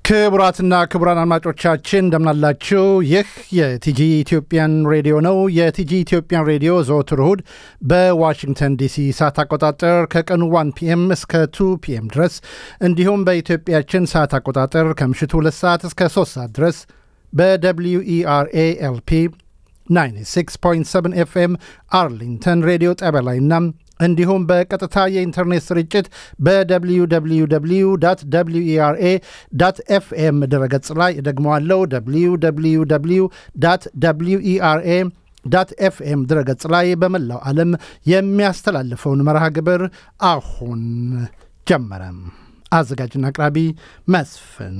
ክቡራትና ክቡራን አድማጮቻችን እንደምናላችሁ ይህ የቲጂ ኢትዮጵያን ሬዲዮ ነው የቲጂ ኢትዮጵያን ሬዲዮ ዘወትር እሁድ በዋሽንግተን ዲሲ ሰዓት አቆጣጠር ከቀኑ 1 ፒኤም እስከ 2 ፒኤም ድረስ እንዲሁም በኢትዮጵያችን ሰዓት አቆጣጠር ከምሽቱ 2 ሰዓት እስከ 3 ሰዓት ድረስ በWERALP 96.7 FM አርሊንግተን ሬዲዮ ጣቢያ ላይና እንዲሁም በቀጥታ የኢንተርኔት ስርጭት www.wera.fm ድረገጽ ላይ ደግሞአለው www.wera.fm ድረገጽ ላይ በመላው ዓለም የሚያስተላልፈውን መርሃ ግብር አሁን ጀመረ። አዘጋጅና አቅራቢ መስፍን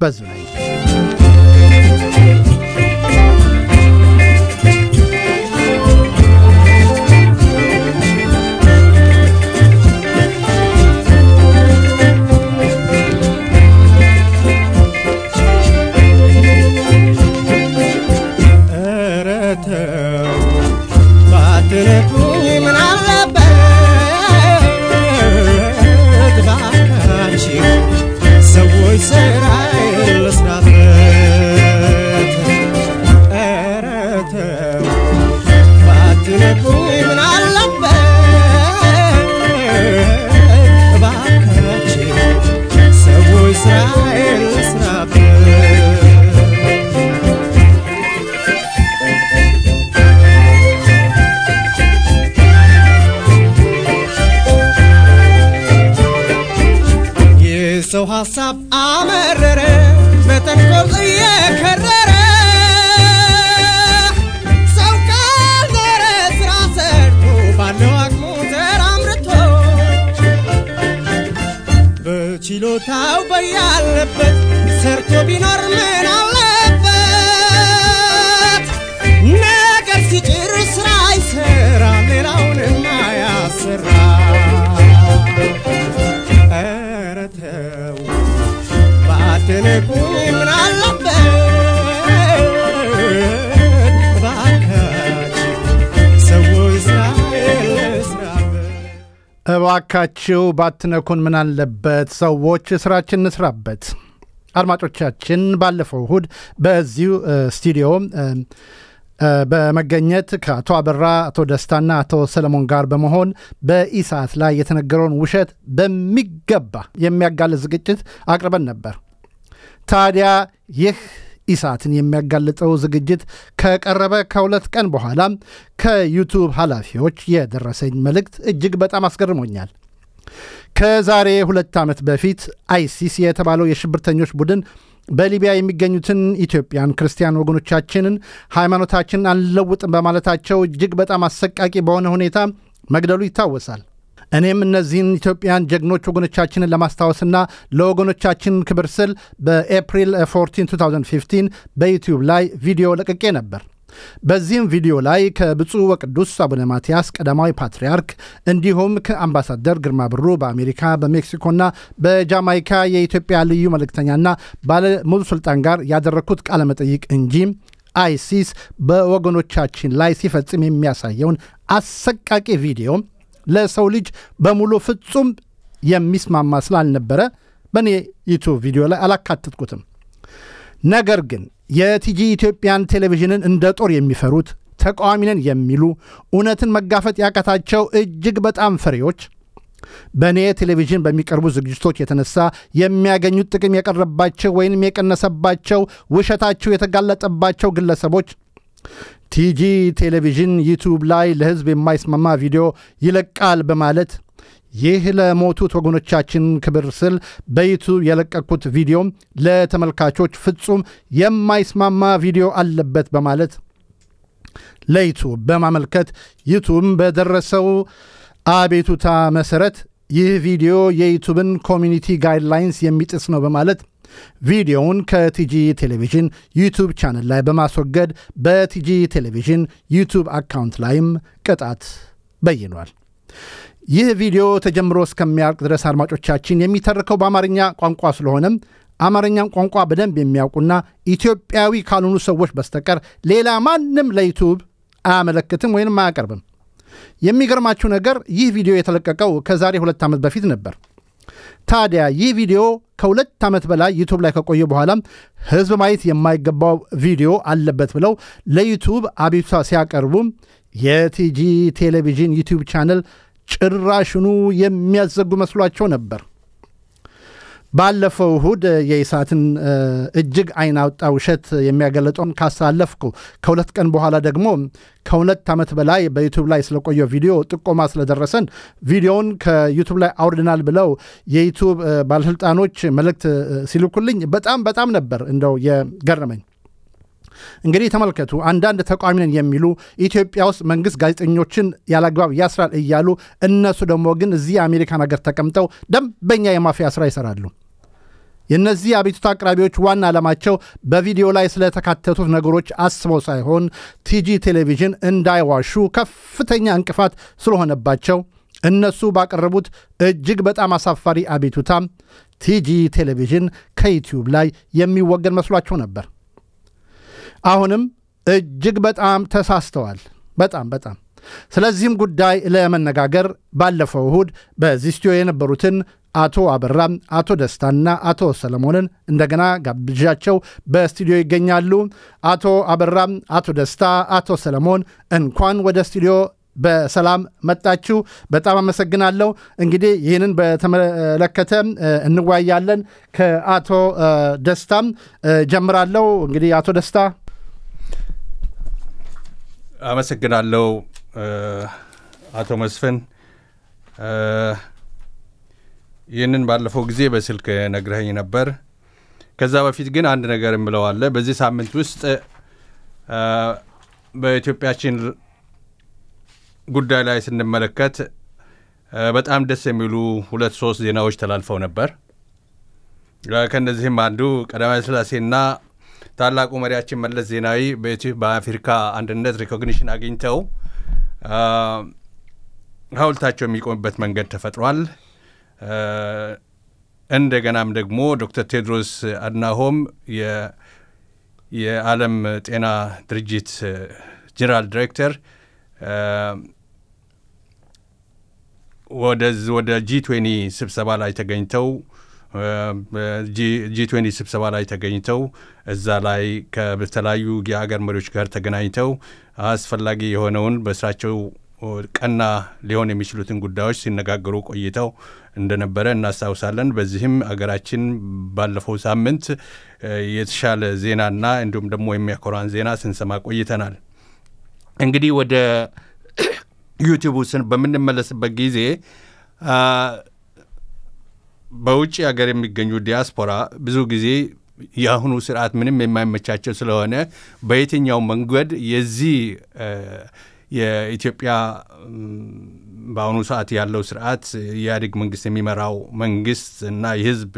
በዝነኝ ሐሳብ አመረረ በተንኮል የከረረ ሰው ካልዘረ ስራ ሰርቶ ባለው አቅሙ ተራምርቶ በችሎታው በያለበት ሰርቶ ቢኖር ምን አለበት ነገር ሲጭር ስራ ይሰራ ሌላውንም አያሰራ ተነኩኝ ምን አለበት እባካችሁ ባትነኩን ምን አለበት ሰዎች ስራችን እንስራበት። አድማጮቻችን ባለፈው እሁድ በዚሁ ስቱዲዮ በመገኘት ከአቶ አበራ አቶ ደስታና አቶ ሰለሞን ጋር በመሆን በኢሳት ላይ የተነገረውን ውሸት በሚገባ የሚያጋልጥ ዝግጅት አቅርበን ነበር። ታዲያ ይህ ኢሳትን የሚያጋልጠው ዝግጅት ከቀረበ ከሁለት ቀን በኋላ ከዩቲዩብ ኃላፊዎች የደረሰኝ መልእክት እጅግ በጣም አስገርሞኛል። ከዛሬ 2 ዓመት በፊት አይሲስ የተባለው የሽብርተኞች ቡድን በሊቢያ የሚገኙትን ኢትዮጵያን ክርስቲያን ወገኖቻችንን ሃይማኖታችንን አንለውጥም በማለታቸው እጅግ በጣም አሰቃቂ በሆነ ሁኔታ መግደሉ ይታወሳል። እኔም እነዚህን ኢትዮጵያን ጀግኖች ወገኖቻችንን ለማስታወስና ለወገኖቻችን ክብር ስል በኤፕሪል 14 2015 በዩቲዩብ ላይ ቪዲዮ ለቅቄ ነበር። በዚህም ቪዲዮ ላይ ከብፁዕ ወቅዱስ አቡነ ማትያስ ቀዳማዊ ፓትርያርክ እንዲሁም ከአምባሳደር ግርማ ብሩ በአሜሪካ በሜክሲኮና በጃማይካ የኢትዮጵያ ልዩ መልእክተኛና ባለ ሙሉ ስልጣን ጋር ያደረኩት ቃለ መጠይቅ እንጂ አይሲስ በወገኖቻችን ላይ ሲፈጽም የሚያሳየውን አሰቃቂ ቪዲዮ ለሰው ልጅ በሙሉ ፍጹም የሚስማማ ስላልነበረ በኔ ዩቲዩብ ቪዲዮ ላይ አላካተትኩትም። ነገር ግን የቲጂ ኢትዮጵያን ቴሌቪዥንን እንደ ጦር የሚፈሩት ተቃዋሚነን የሚሉ እውነትን መጋፈጥ ያቃታቸው እጅግ በጣም ፈሪዎች በኔ ቴሌቪዥን በሚቀርቡ ዝግጅቶች የተነሳ የሚያገኙት ጥቅም የቀረባቸው ወይንም የቀነሰባቸው ውሸታቸው የተጋለጠባቸው ግለሰቦች ቲጂ ቴሌቪዥን ዩቲዩብ ላይ ለህዝብ የማይስማማ ቪዲዮ ይለቃል በማለት ይህ ለሞቱት ወገኖቻችን ክብር ስል በዩቲዩብ የለቀቁት ቪዲዮ ለተመልካቾች ፍጹም የማይስማማ ቪዲዮ አለበት በማለት ለዩቲዩብ በማመልከት ዩቲዩብ በደረሰው አቤቱታ መሰረት ይህ ቪዲዮ የዩቲዩብን ኮሚኒቲ ጋይድላይንስ የሚጥስ ነው በማለት ቪዲዮውን ከቲጂ ቴሌቪዥን ዩቲዩብ ቻናል ላይ በማስወገድ በቲጂ ቴሌቪዥን ዩቲዩብ አካውንት ላይም ቅጣት በይኗል። ይህ ቪዲዮ ተጀምሮ እስከሚያልቅ ድረስ አድማጮቻችን የሚተርከው በአማርኛ ቋንቋ ስለሆነ አማርኛን ቋንቋ በደንብ የሚያውቁና ኢትዮጵያዊ ካልሆኑ ሰዎች በስተቀር ሌላ ማንም ለዩቲዩብ አያመለክትም ወይንም አያቀርብም። የሚገርማችሁ ነገር ይህ ቪዲዮ የተለቀቀው ከዛሬ 2 ዓመት በፊት ነበር። ታዲያ ይህ ቪዲዮ ከ2 ዓመት በላይ ዩቲዩብ ላይ ከቆየ በኋላ ህዝብ ማየት የማይገባው ቪዲዮ አለበት ብለው ለዩቲዩብ አቤቱታ ሲያቀርቡ የቲጂ ቴሌቪዥን ዩቲዩብ ቻናል ጭራሽኑ የሚያዘጉ መስሏቸው ነበር። ባለፈው እሁድ የኢሳትን እጅግ አይን አውጣ ውሸት የሚያገለጠውን ካሳለፍኩ ከ2 ቀን በኋላ ደግሞ ከ2 ዓመት በላይ በዩቲዩብ ላይ ስለቆየው ቪዲዮ ጥቆማ ስለደረሰን ቪዲዮውን ከዩቲዩብ ላይ አውርደናል ብለው የዩቲዩብ ባለስልጣኖች መልእክት ሲልኩልኝ በጣም ነበር እንደው የገረመኝ። እንግዲህ ተመልከቱ፣ አንዳንድ ተቋሚ ነን የሚሉ ኢትዮጵያ ውስጥ መንግስት ጋዜጠኞችን ያላግባብ ያስራል እያሉ እነሱ ደግሞ ግን እዚህ አሜሪካን ሀገር ተቀምጠው ደንበኛ የማፊያ ስራ ይሰራሉ። የነዚህ አቤቱታ አቅራቢዎች ዋና ዓላማቸው በቪዲዮ ላይ ስለተካተቱት ነገሮች አስበው ሳይሆን ቲጂ ቴሌቪዥን እንዳይዋሹ ከፍተኛ እንቅፋት ስለሆነባቸው እነሱ ባቀረቡት እጅግ በጣም አሳፋሪ አቤቱታ ቲጂ ቴሌቪዥን ከዩቲዩብ ላይ የሚወገድ መስሏቸው ነበር። አሁንም እጅግ በጣም ተሳስተዋል። በጣም ስለዚህም ጉዳይ ለመነጋገር ባለፈው እሁድ በዚህ ስቱዲዮ የነበሩትን አቶ አበራ፣ አቶ ደስታና አቶ ሰለሞንን እንደገና ጋብዣቸው በስቱዲዮ ይገኛሉ። አቶ አበራ፣ አቶ ደስታ፣ አቶ ሰለሞን እንኳን ወደ ስቱዲዮ በሰላም መጣችሁ። በጣም አመሰግናለሁ። እንግዲህ ይህንን በተመለከተ እንወያያለን። ከአቶ ደስታም ጀምራለሁ። እንግዲህ አቶ ደስታ አመሰግናለሁ። አቶ መስፍን ይህንን ባለፈው ጊዜ በስልክ ነግረኸኝ ነበር። ከዛ በፊት ግን አንድ ነገር እምለው አለ። በዚህ ሳምንት ውስጥ በኢትዮጵያችን ጉዳይ ላይ ስንመለከት በጣም ደስ የሚሉ 2-3 ዜናዎች ተላልፈው ነበር። ከነዚህም አንዱ ቀዳማዊ ሥላሴና ታላቁ መሪያችን መለስ ዜናዊ በአፍሪካ አንድነት ሪኮግኒሽን አግኝተው ሐውልታቸው የሚቆምበት መንገድ ተፈጥሯል። እንደገናም ደግሞ ዶክተር ቴድሮስ አድናሆም የዓለም ጤና ድርጅት ጀነራል ዳይሬክተር ወደ G20 ስብሰባ ላይ ተገኝተው G20 ስብሰባ ላይ ተገኝተው እዛ ላይ ከተለያዩ የሀገር መሪዎች ጋር ተገናኝተው አስፈላጊ የሆነውን በስራቸው ቀና ሊሆን የሚችሉትን ጉዳዮች ሲነጋገሩ ቆይተው እንደነበረ እናስታውሳለን። በዚህም አገራችን ባለፈው ሳምንት የተሻለ ዜናና እንዲሁም ደግሞ የሚያኮራን ዜና ስንሰማ ቆይተናል። እንግዲህ ወደ ዩቲዩብ በምንመለስበት ጊዜ በውጭ ሀገር የሚገኙ ዲያስፖራ ብዙ ጊዜ የአሁኑ ስርዓት ምንም የማይመቻቸው ስለሆነ በየትኛው መንገድ የዚህ የኢትዮጵያ በአሁኑ ሰዓት ያለው ስርዓት የኢህአዴግ መንግስት የሚመራው መንግስት እና የህዝብ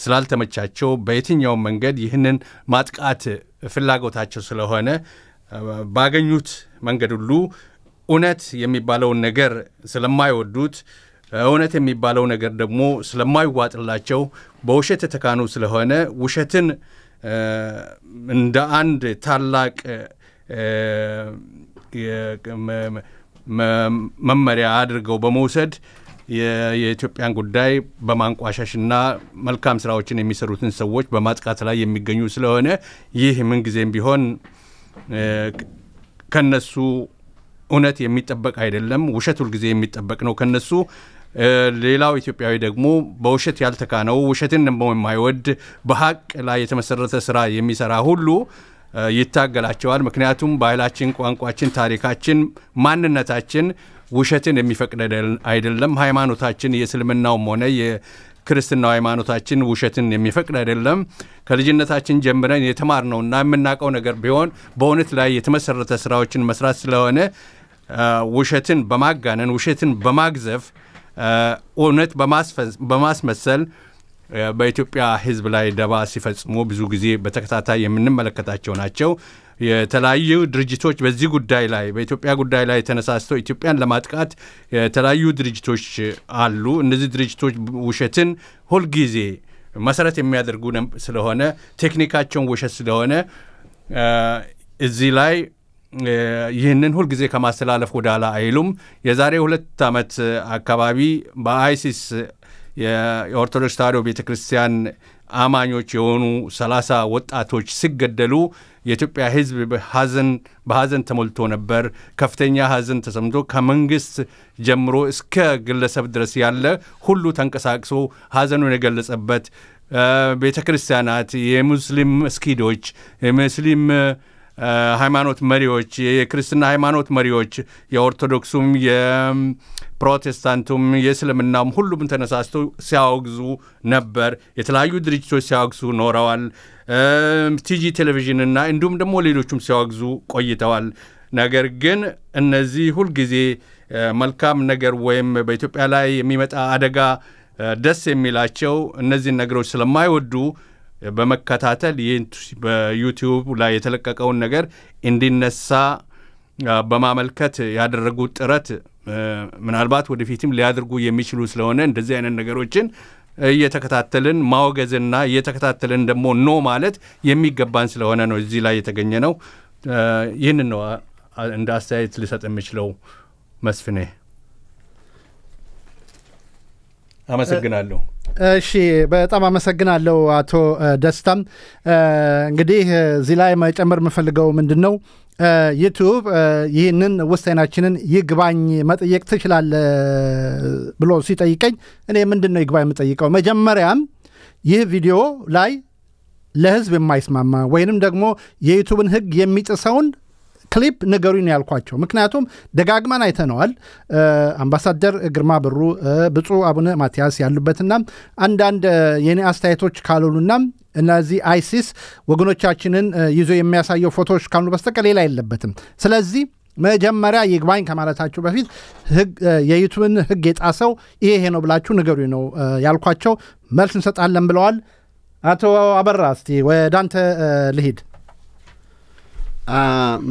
ስላልተመቻቸው በየትኛው መንገድ ይህንን ማጥቃት ፍላጎታቸው ስለሆነ ባገኙት መንገድ ሁሉ እውነት የሚባለውን ነገር ስለማይወዱት እውነት የሚባለው ነገር ደግሞ ስለማይዋጥላቸው በውሸት ተካኑ ስለሆነ ውሸትን እንደ አንድ ታላቅ መመሪያ አድርገው በመውሰድ የኢትዮጵያን ጉዳይ በማንቋሻሽና መልካም ስራዎችን የሚሰሩትን ሰዎች በማጥቃት ላይ የሚገኙ ስለሆነ ይህ ምን ጊዜም ቢሆን ከነሱ እውነት የሚጠበቅ አይደለም። ውሸት ሁሉ ጊዜ የሚጠበቅ ነው ከነሱ። ሌላው ኢትዮጵያዊ ደግሞ በውሸት ያልተካነው ውሸትን የማይወድ በሐቅ ላይ የተመሰረተ ስራ የሚሰራ ሁሉ ይታገላቸዋል። ምክንያቱም ባህላችን፣ ቋንቋችን፣ ታሪካችን፣ ማንነታችን ውሸትን የሚፈቅድ አይደለም። ሃይማኖታችን የእስልምናውም ሆነ የክርስትናው ሃይማኖታችን ውሸትን የሚፈቅድ አይደለም። ከልጅነታችን ጀምረን የተማርነውና የምናውቀው ነገር ቢሆን በእውነት ላይ የተመሰረተ ስራዎችን መስራት ስለሆነ ውሸትን በማጋነን ውሸትን በማግዘፍ እውነት በማስመሰል በኢትዮጵያ ህዝብ ላይ ደባ ሲፈጽሙ ብዙ ጊዜ በተከታታይ የምንመለከታቸው ናቸው። የተለያዩ ድርጅቶች በዚህ ጉዳይ ላይ በኢትዮጵያ ጉዳይ ላይ ተነሳስተው ኢትዮጵያን ለማጥቃት የተለያዩ ድርጅቶች አሉ። እነዚህ ድርጅቶች ውሸትን ሁሉ ጊዜ መሰረት የሚያደርጉ ስለሆነ ቴክኒካቸውን ውሸት ስለሆነ እዚህ ላይ ይህንን ሁሉ ጊዜ ከማስተላለፍ ወደ ኋላ አይሉም። የዛሬ 2 ዓመት አካባቢ በአይሲስ የኦርቶዶክስ ተዋሕዶ ቤተክርስቲያን አማኞች የሆኑ 30 ወጣቶች ሲገደሉ የኢትዮጵያ ህዝብ በሐዘን ተሞልቶ ነበር። ከፍተኛ ሐዘን ተሰምቶ ከመንግስት ጀምሮ እስከ ግለሰብ ድረስ ያለ ሁሉ ተንቀሳቅሶ ሐዘኑን የገለጸበት ቤተክርስቲያናት፣ የሙስሊም መስጊዶች፣ የሙስሊም ሃይማኖት መሪዎች፣ የክርስትና ሃይማኖት መሪዎች፣ የኦርቶዶክሱም የፕሮቴስታንቱም የእስልምናም ሁሉም ተነሳስተው ሲያወግዙ ነበር። የተለያዩ ድርጅቶች ሲያወግዙ ኖረዋል። ቲጂ ቴሌቪዥንና እንዲሁም ደግሞ ሌሎችም ሲያወግዙ ቆይተዋል። ነገር ግን እነዚህ ሁሉ ጊዜ መልካም ነገር ወይም በኢትዮጵያ ላይ የሚመጣ አደጋ ደስ የሚላቸው እነዚህ ነገሮች ስለማይወዱ በመከታተል በዩቲዩብ ላይ የተለቀቀውን ነገር እንዲነሳ በማመልከት ያደረጉት ጥረት ምናልባት ወደፊትም ሊያደርጉ የሚችሉ ስለሆነ እንደዚህ አይነት ነገሮችን እየተከታተልን ማወገዝና እየተከታተልን ደግሞ ኖ ማለት የሚገባን ስለሆነ ነው እዚህ ላይ የተገኘ ነው። ይህንን ነው እንደ አስተያየት ልሰጥ የምችለው። መስፍኔ አመሰግናለሁ። እሺ በጣም አመሰግናለሁ አቶ ደስታም። እንግዲህ እዚህ ላይ መጨመር የምፈልገው ምንድነው ዩቲዩብ ይህንን ውሳኔያችንን ይግባኝ መጠየቅ ትችላለህ ብሎ ሲጠይቀኝ እኔ ምንድነው ይግባኝ የምጠይቀው? መጀመሪያም ይህ ቪዲዮ ላይ ለህዝብ የማይስማማ ወይንም ደግሞ የዩቲዩብን ህግ የሚጥሰውን ክሊፕ ንገሩኝ ያልኳቸው። ምክንያቱም ደጋግመን አይተነዋል። አምባሳደር ግርማ ብሩ፣ ብፁዕ አቡነ ማቲያስ ያሉበትና አንዳንድ የኔ አስተያየቶች ካሉና እነዚህ አይሲስ ወገኖቻችንን ይዞ የሚያሳየው ፎቶዎች ካሉ በስተቀር ሌላ የለበትም። ስለዚህ መጀመሪያ ይግባኝ ከማለታችሁ በፊት የዩቲዩብን ህግ የጣሰው ይሄ ነው ብላችሁ ንገሩኝ ነው ያልኳቸው። መልስ እንሰጣለን ብለዋል። አቶ አበራ እስቲ ወደ አንተ ልሂድ።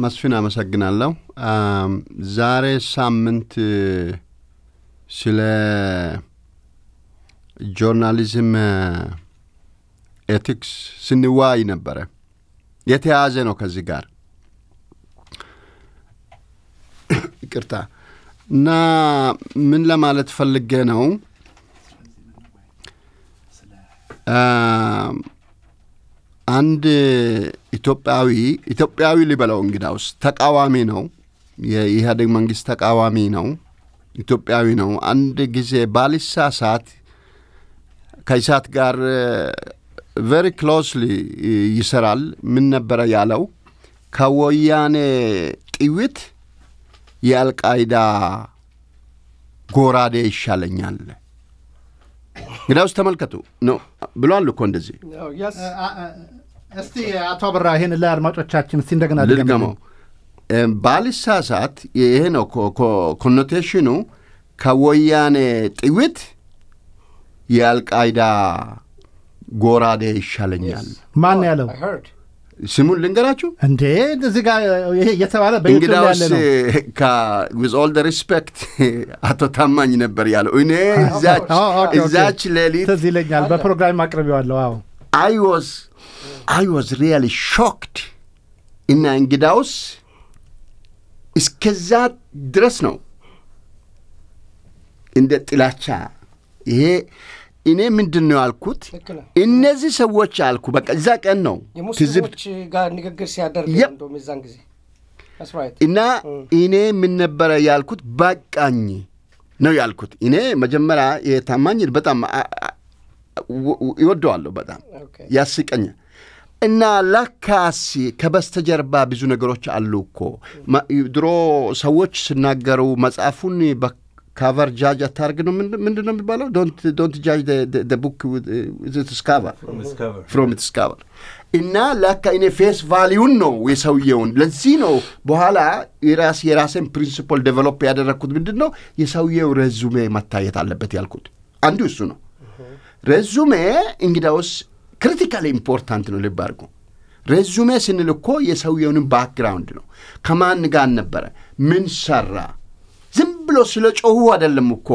መስፍን አመሰግናለሁ። ዛሬ ሳምንት ስለ ጆርናሊዝም ኤቲክስ ስንዋይ ነበረ። የተያዘ ነው ከዚህ ጋር ይቅርታ እና ምን ለማለት ፈልጌ ነው አንድ ኢትዮጵያዊ ሊበለው እንግዳውስ ተቃዋሚ ነው። የኢህአዴግ መንግስት ተቃዋሚ ነው። ኢትዮጵያዊ ነው። አንድ ጊዜ ባልሳሳት ከኢሳት ጋር very closely ይሰራል። ምን ነበር ያለው? ከወያኔ ጥይት የአልቃይዳ ጎራዴ ይሻለኛል። ግዳውስ ተመልከቱ ነው ብሏል እኮ እንደዚህ። እስቲ አቶ አበራ ይሄን ለአድማጮቻችን እስቲ እንደገና ልድገመው። ባልሳሳት ይሄ ነው ኮኖቴሽኑ ከወያኔ ጥይት የአልቃይዳ ጎራዴ ይሻለኛል። ማን ያለው? ስሙን ልንገራችሁ እንዴ እዚህ ጋር ይሄ የተባለ በዩቲዩብ ያለ ነው። with all the respect አቶ ታማኝ ነበር ያለው። እኔ እዛች ሌሊት ተዝለኛል በፕሮግራም አቅርቤዋለሁ። አዎ I was really shocked እና እንግዳውስ እስከዛ ድረስ ነው እንደ ጥላቻ ይሄ እኔ ምንድነው ያልኩት? እነዚህ ሰዎች አልኩ በቃ እዛ ቀን ነው የሙስሊሞች ጋር ንግግር ሲያደርግ እንደው ሚዛን ጊዜ እና እኔ ምን ነበር ያልኩት? በቃኝ ነው ያልኩት። እኔ መጀመሪያ የታማኝ በጣም ይወደዋለሁ፣ በጣም ያስቀኝ እና ለካስ ከበስተጀርባ ብዙ ነገሮች አሉ እኮ። ድሮ ሰዎች ሲናገሩ መጽሐፉን cover judge atarg no ምንድነው የሚባለው? don't judge the book with its cover from its cover እና ለካ እኔ ፌስ ቫልዩን ነው የሰውየውን። ለዚህ ነው በኋላ የራሴን ፕሪንሲፕል ዴቨሎፕ ያደረኩት። ምንድነው የሰውየው ሬዙሜ መታየት አለበት ያልኩት አንዱ እሱ ነው። ሬዙሜ እንግዳውስ ክሪቲካሊ ኢምፖርታንት ነው ልብ አድርጉ ሬዙሜ ስንል እኮ የሰውየውን ባክግራውንድ ነው ከማን ጋር ነበረ ምን ሰራ ዝም ብሎ ስለ ጮሁ አይደለም እኮ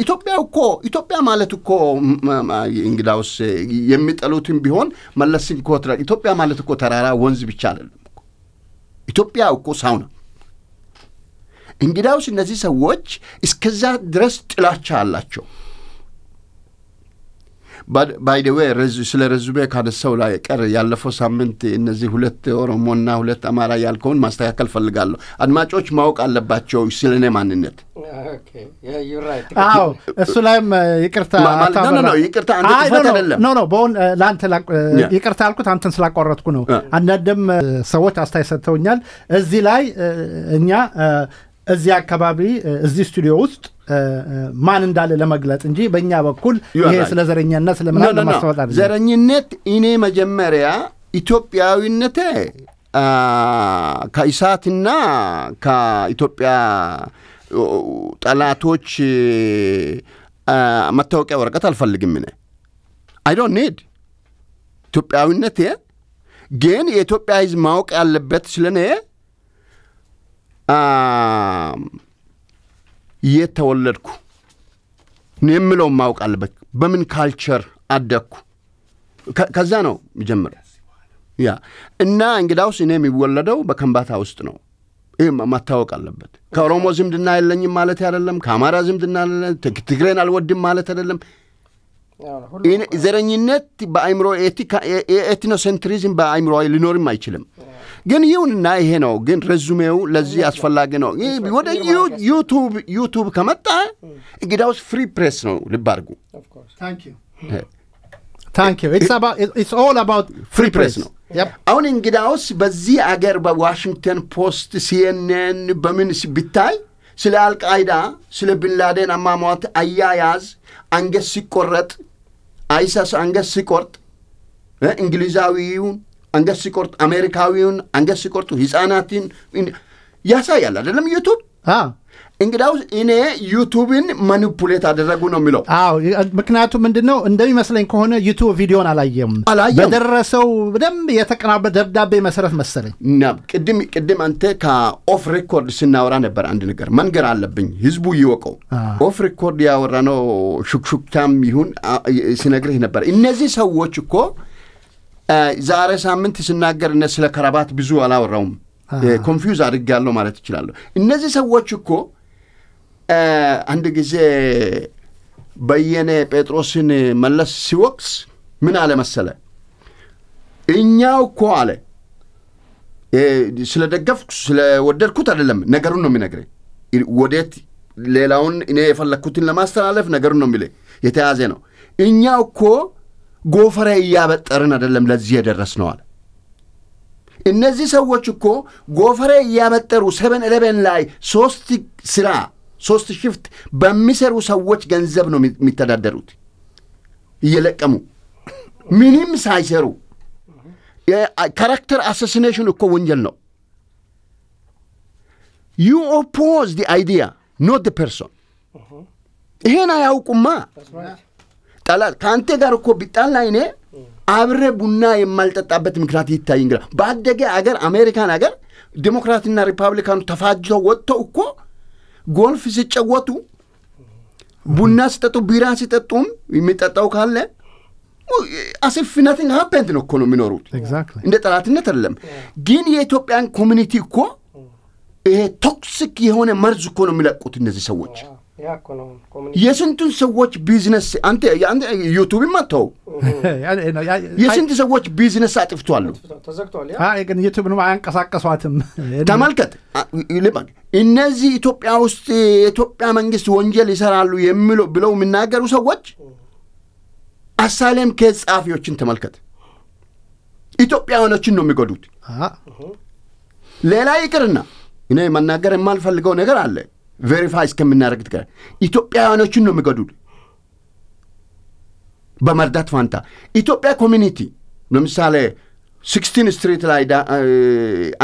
ኢትዮጵያ ማለት እኮ እንግዳውስ የሚጠሉትን ቢሆን መለስን ኮትራ ኢትዮጵያ ማለት እኮ ተራራ ወንዝ ብቻ አይደለም ኢትዮጵያ እኮ ሰው ነው እንግዳውስ እነዚህ ሰዎች እስከዛ ድረስ ጥላቻ አላቸው by the way ስለ ሬዙሜ ካደሰው ላይ ቀር ያለፈው ሳምንት እነዚህ ሁለት ኦሮሞና ሁለት አማራ ያልከውን ማስተካከል ፈልጋለሁ አድማጮች ማወቅ አለባቸው ስለኔ ማንነት ኦኬ you right አዎ እሱ ላይም ይቅርታ ይቅርታ አንተ ተፈታ አይደለም ኖ ቦን ላንተ ይቅርታ አልኩት አንተን ስላቋረጥኩ ነው አንዳንድም ሰዎች አስተያየት ሰጥተውኛል እዚህ ላይ እኛ እዚህ አካባቢ እዚህ ስቱዲዮ ውስጥ ማን እንዳለ ለመግለጽ እንጂ በእኛ በኩል ይሄ ስለ ዘረኛነት ስለምናምን ለማስተዋወቅ አይደለም ዘረኝነት እኔ መጀመሪያ ኢትዮጵያዊነቴ ከኢሳትና ከኢትዮጵያ ጠላቶች መታወቂያ ወረቀት አልፈልግም እኔ I don't need ኢትዮጵያዊነቴ ግን የኢትዮጵያ ሕዝብ ማወቅ ያለበት ስለኔ የተወለድኩ ነምለው ማውቅ አለበት በምን ካልቸር አደኩ ከዛ ነው የሚጀምረው ያ እና እንግዳውስ እኔ የሚወለደው በከምባታ ውስጥ ነው ይሄ ማታወቅ አለበት ከኦሮሞ ዝምድና የለኝም ማለት አይደለም ከአማራ ዝምድና ትግሬን አልወድም ማለት አይደለም ዘረኝነት በአይምሮ ኤትኖሴንትሪዝም በአይምሮ ሊኖርም አይችልም ግን ይሁንና ይሄ ነው ግን ሬዙሜው ለዚህ አስፈላጊ ነው ወደ ዩቲዩብ ከመጣ እንግዳውስ ፍሪ ፕሬስ ነው ልብ አድርጉ thank you it's all about free press ነው አሁን እንግዳውስ በዚህ አገር በዋሽንግተን ፖስት CNN በምን ቢታይ ስለ አልቃይዳ ስለ ቢንላደን አማሟት አያያዝ አንገስ ሲቆረጥ አይሳስ አንገስ ሲቆርጥ እንግሊዛዊውን አንገስ ሲቆርጥ አሜሪካዊውን አንገስ ሲቆርጡ ህፃናትን ያሳያል አይደለም ዩቲዩብ እንግዳውስ እኔ ዩቲዩብን ማኒፑሌት አደረጉ ነው የሚለው ምክንያቱም ምንድነው እንደሚመስለኝ ከሆነ ዩቲዩብ ቪዲዮን አላየም በደረሰው በደንብ የተቀናበ ደብዳቤ መሰረት መሰለኝ ቅድም አንተ ከኦፍ ሬኮርድ ስናወራ ነበር አንድ ነገር መንገር አለብኝ ህዝቡ ይወቀው ኦፍ ሬኮርድ ያወራነው ሹክሹክታም ይሁን ሲነግርህ ነበር እነዚህ ሰዎች እኮ ዛሬ ሳምንት ሲናገር ስለ ከራባት ብዙ አላወራውም ኮንፊውዝ አድርጋለሁ ማለት ይችላል እነዚህ ሰዎች እኮ አንድ ጊዜ በየነ ጴጥሮስን መለስ ሲወቅስ ምን አለ መሰለ እኛው እኮ አለ ስለ ደገፍኩ ስለ ወደድኩት አይደለም ነገሩን ነው የሚነግረኝ ወዴት ሌላውን እኔ የፈለኩትን ለማስተላለፍ ነገሩን ነው የሚለኝ የተያዘ ነው እኛው እኮ ጎፈሬ ያበጠርን አይደለም ለዚህ የደረስነው አለ እነዚህ ሰዎች እኮ ጎፈሬ ያበጠሩ 711 ላይ 3 ሽፍት በሚሰሩ ሰዎች ገንዘብ ነው የሚተዳደሩት እየለቀሙ ምንም ሳይሰሩ character assassination እኮ ወንጀል ነው you oppose the idea not the person ይሄን አያውቁማ ጠላት ካንተ ጋር እኮ ቢጣላ እኔ አብረ ቡና የማልጠጣበት ምክንያት ይታይ እንግራ ባደገ አገር አሜሪካን አገር ዲሞክራትና ሪፐብሊካኑ ተፋጅተው ወጥተው እኮ ጎልፍ ሲጫወቱ ቡና ሲጠጡ ቢራ ሲጠጡም የሚጠጣው ካለ as if nothing happened ነው እኮ ነው የሚኖሩት እንደ ጠላትነት አይደለም ግን የኢትዮጵያን ኮሚኒቲ እኮ ይሄ ቶክሲክ የሆነ መርዝ እኮ ነው የሚለቁት እነዚህ ሰዎች የስንቱን ሰዎች ቢዝነስ አንተ ዩቲዩብ ማተው የስንት ሰዎች ቢዝነስ አጥፍቷል ተዘግቷል ግን ዩቲዩብ ነው አንቀሳቀሷትም ተመልከት እነዚህ ኢትዮጵያ ውስጥ የኢትዮጵያ መንግስት ወንጀል ይሰራሉ የሚሉ ብለው የሚናገሩ ሰዎች አሳለም ከጻፊዎችን ተመልከት ኢትዮጵያውያኖችን ነው የሚጎዱት ሌላ ይቅርና እኔ መናገር የማልፈልገው ነገር አለ ቬሪፋይ እስከምናደርግ ጋር ኢትዮጵያውያኖችን ነው የሚጎዱት በመርዳት ፋንታ ኢትዮጵያ ኮሚኒቲ ለምሳሌ 16 ስትሪት ላይ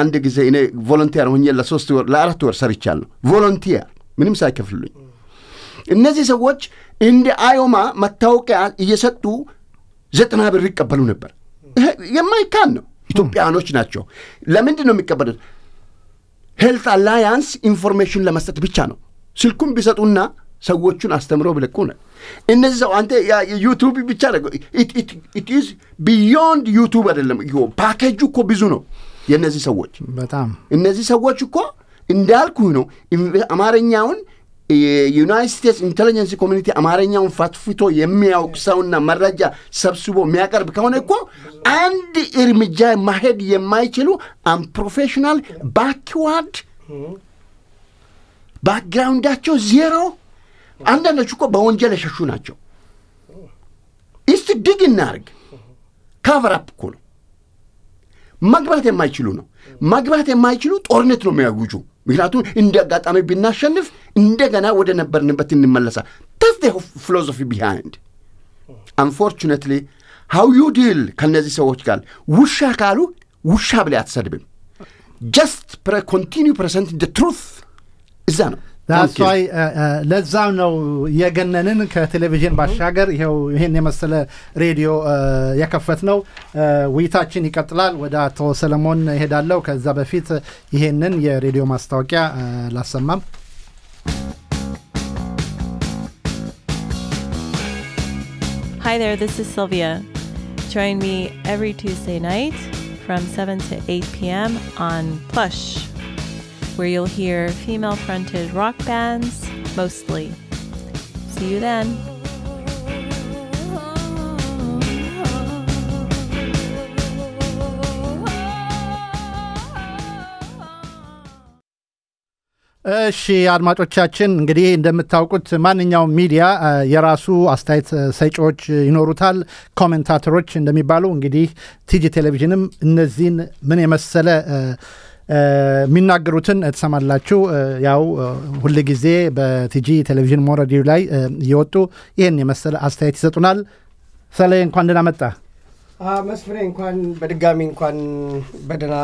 አንድ ጊዜ እኔ ቮለንቲር ሆኜ ለ3 ወር ለ4 ወር ሰርቻለሁ ቮለንቲር ምንም ሳይከፍሉኝ እነዚህ ሰዎች እንደ አዮማ መታወቂያ እየሰጡ 90 ብር ይቀበሉ ነበር የማይካን ነው ኢትዮጵያኖች ናቸው ለምንድን ነው የሚቀበሉት ሄልት አላያንስ ኢንፎርሜሽን ለመስጠት ብቻ ነው ስልኩን ቢሰጡና ሰዎቹን አስተምረው ብለቁ ነው እነዚህ ሰው አንተ ዩቲዩብ ብቻ ነው it is beyond YouTube አይደለም ፓኬጁ እኮ ብዙ ነው የነዚህ ሰዎች በጣም እነዚህ ሰዎች እኮ እንዳልኩ ነው አማርኛውን የዩናይትድ ስቴትስ ኢንተለጀንስ ኮሚኒቲ አማርኛውን ፋትፍቶ የሚያውቅ ሰውና መረጃ ሰብስቦ የሚያቀርብ ከሆነ እኮ አንድ እርምጃ ማሄድ የማይችሉ አንፕሮፌሽናል ባክዋርድ ባክግራውንዳቸው ዜሮ አንዳንዶቹ እኮ በወንጀል የሸሹ ናቸው እስቲ ዲግ እናርግ ካቨር አፕ እኮ ነው መግባት የማይችሉ ነው መግባት የማይችሉ ጦርነት ነው የሚያውጁ ምክንያቱም እንደ አጋጣሚ ቢናሸንፍ እንደገና ወደ ነበርንበት እንመለሳ that's the philosophy behind unfortunately how you deal ከነዚህ ሰዎች ጋር ውሻ ካሉ ውሻ ብለህ አትሰድብም just continue present the truth እዛ ነው that's why ለዛም ነው የገነንን ከቴሌቪዥን ባሻገር ይሄን የመሰለ ሬዲዮ ያከፈት ነው ውይይታችን ይቀጥላል ወደ አቶ ሰለሞን ሄዳለው ከዛ በፊት ይሄንን የሬዲዮ ማስታወቂያ ላሰማም Hi there, this is Sylvia. Join me every Tuesday night from 7 to 8 p.m. on Plush, where you'll hear female-fronted rock bands, mostly. See you then. እሺ አድማጮቻችን እንግዲህ እንደምታውቁት ማንኛውም ሚዲያ የራሱ አስተያየት ሰጪዎች ይኖሩታል ኮሜንታተሮች እንደሚባሉ እንግዲህ ቲጂ ቴሌቪዥንም እነዚህን ምን የመሰለ የሚናገሩትን ተሰማላችሁ ያው ሁሉ ጊዜ በቲጂ ቴሌቪዥን ሞራዲዮ ላይ ይወጡ ይሄን የመሰለ አስተያየት ይሰጡናል ሰለይ እንኳን ደህና መጣ መስፍሬ እንኳን በድጋሚ እንኳን በደና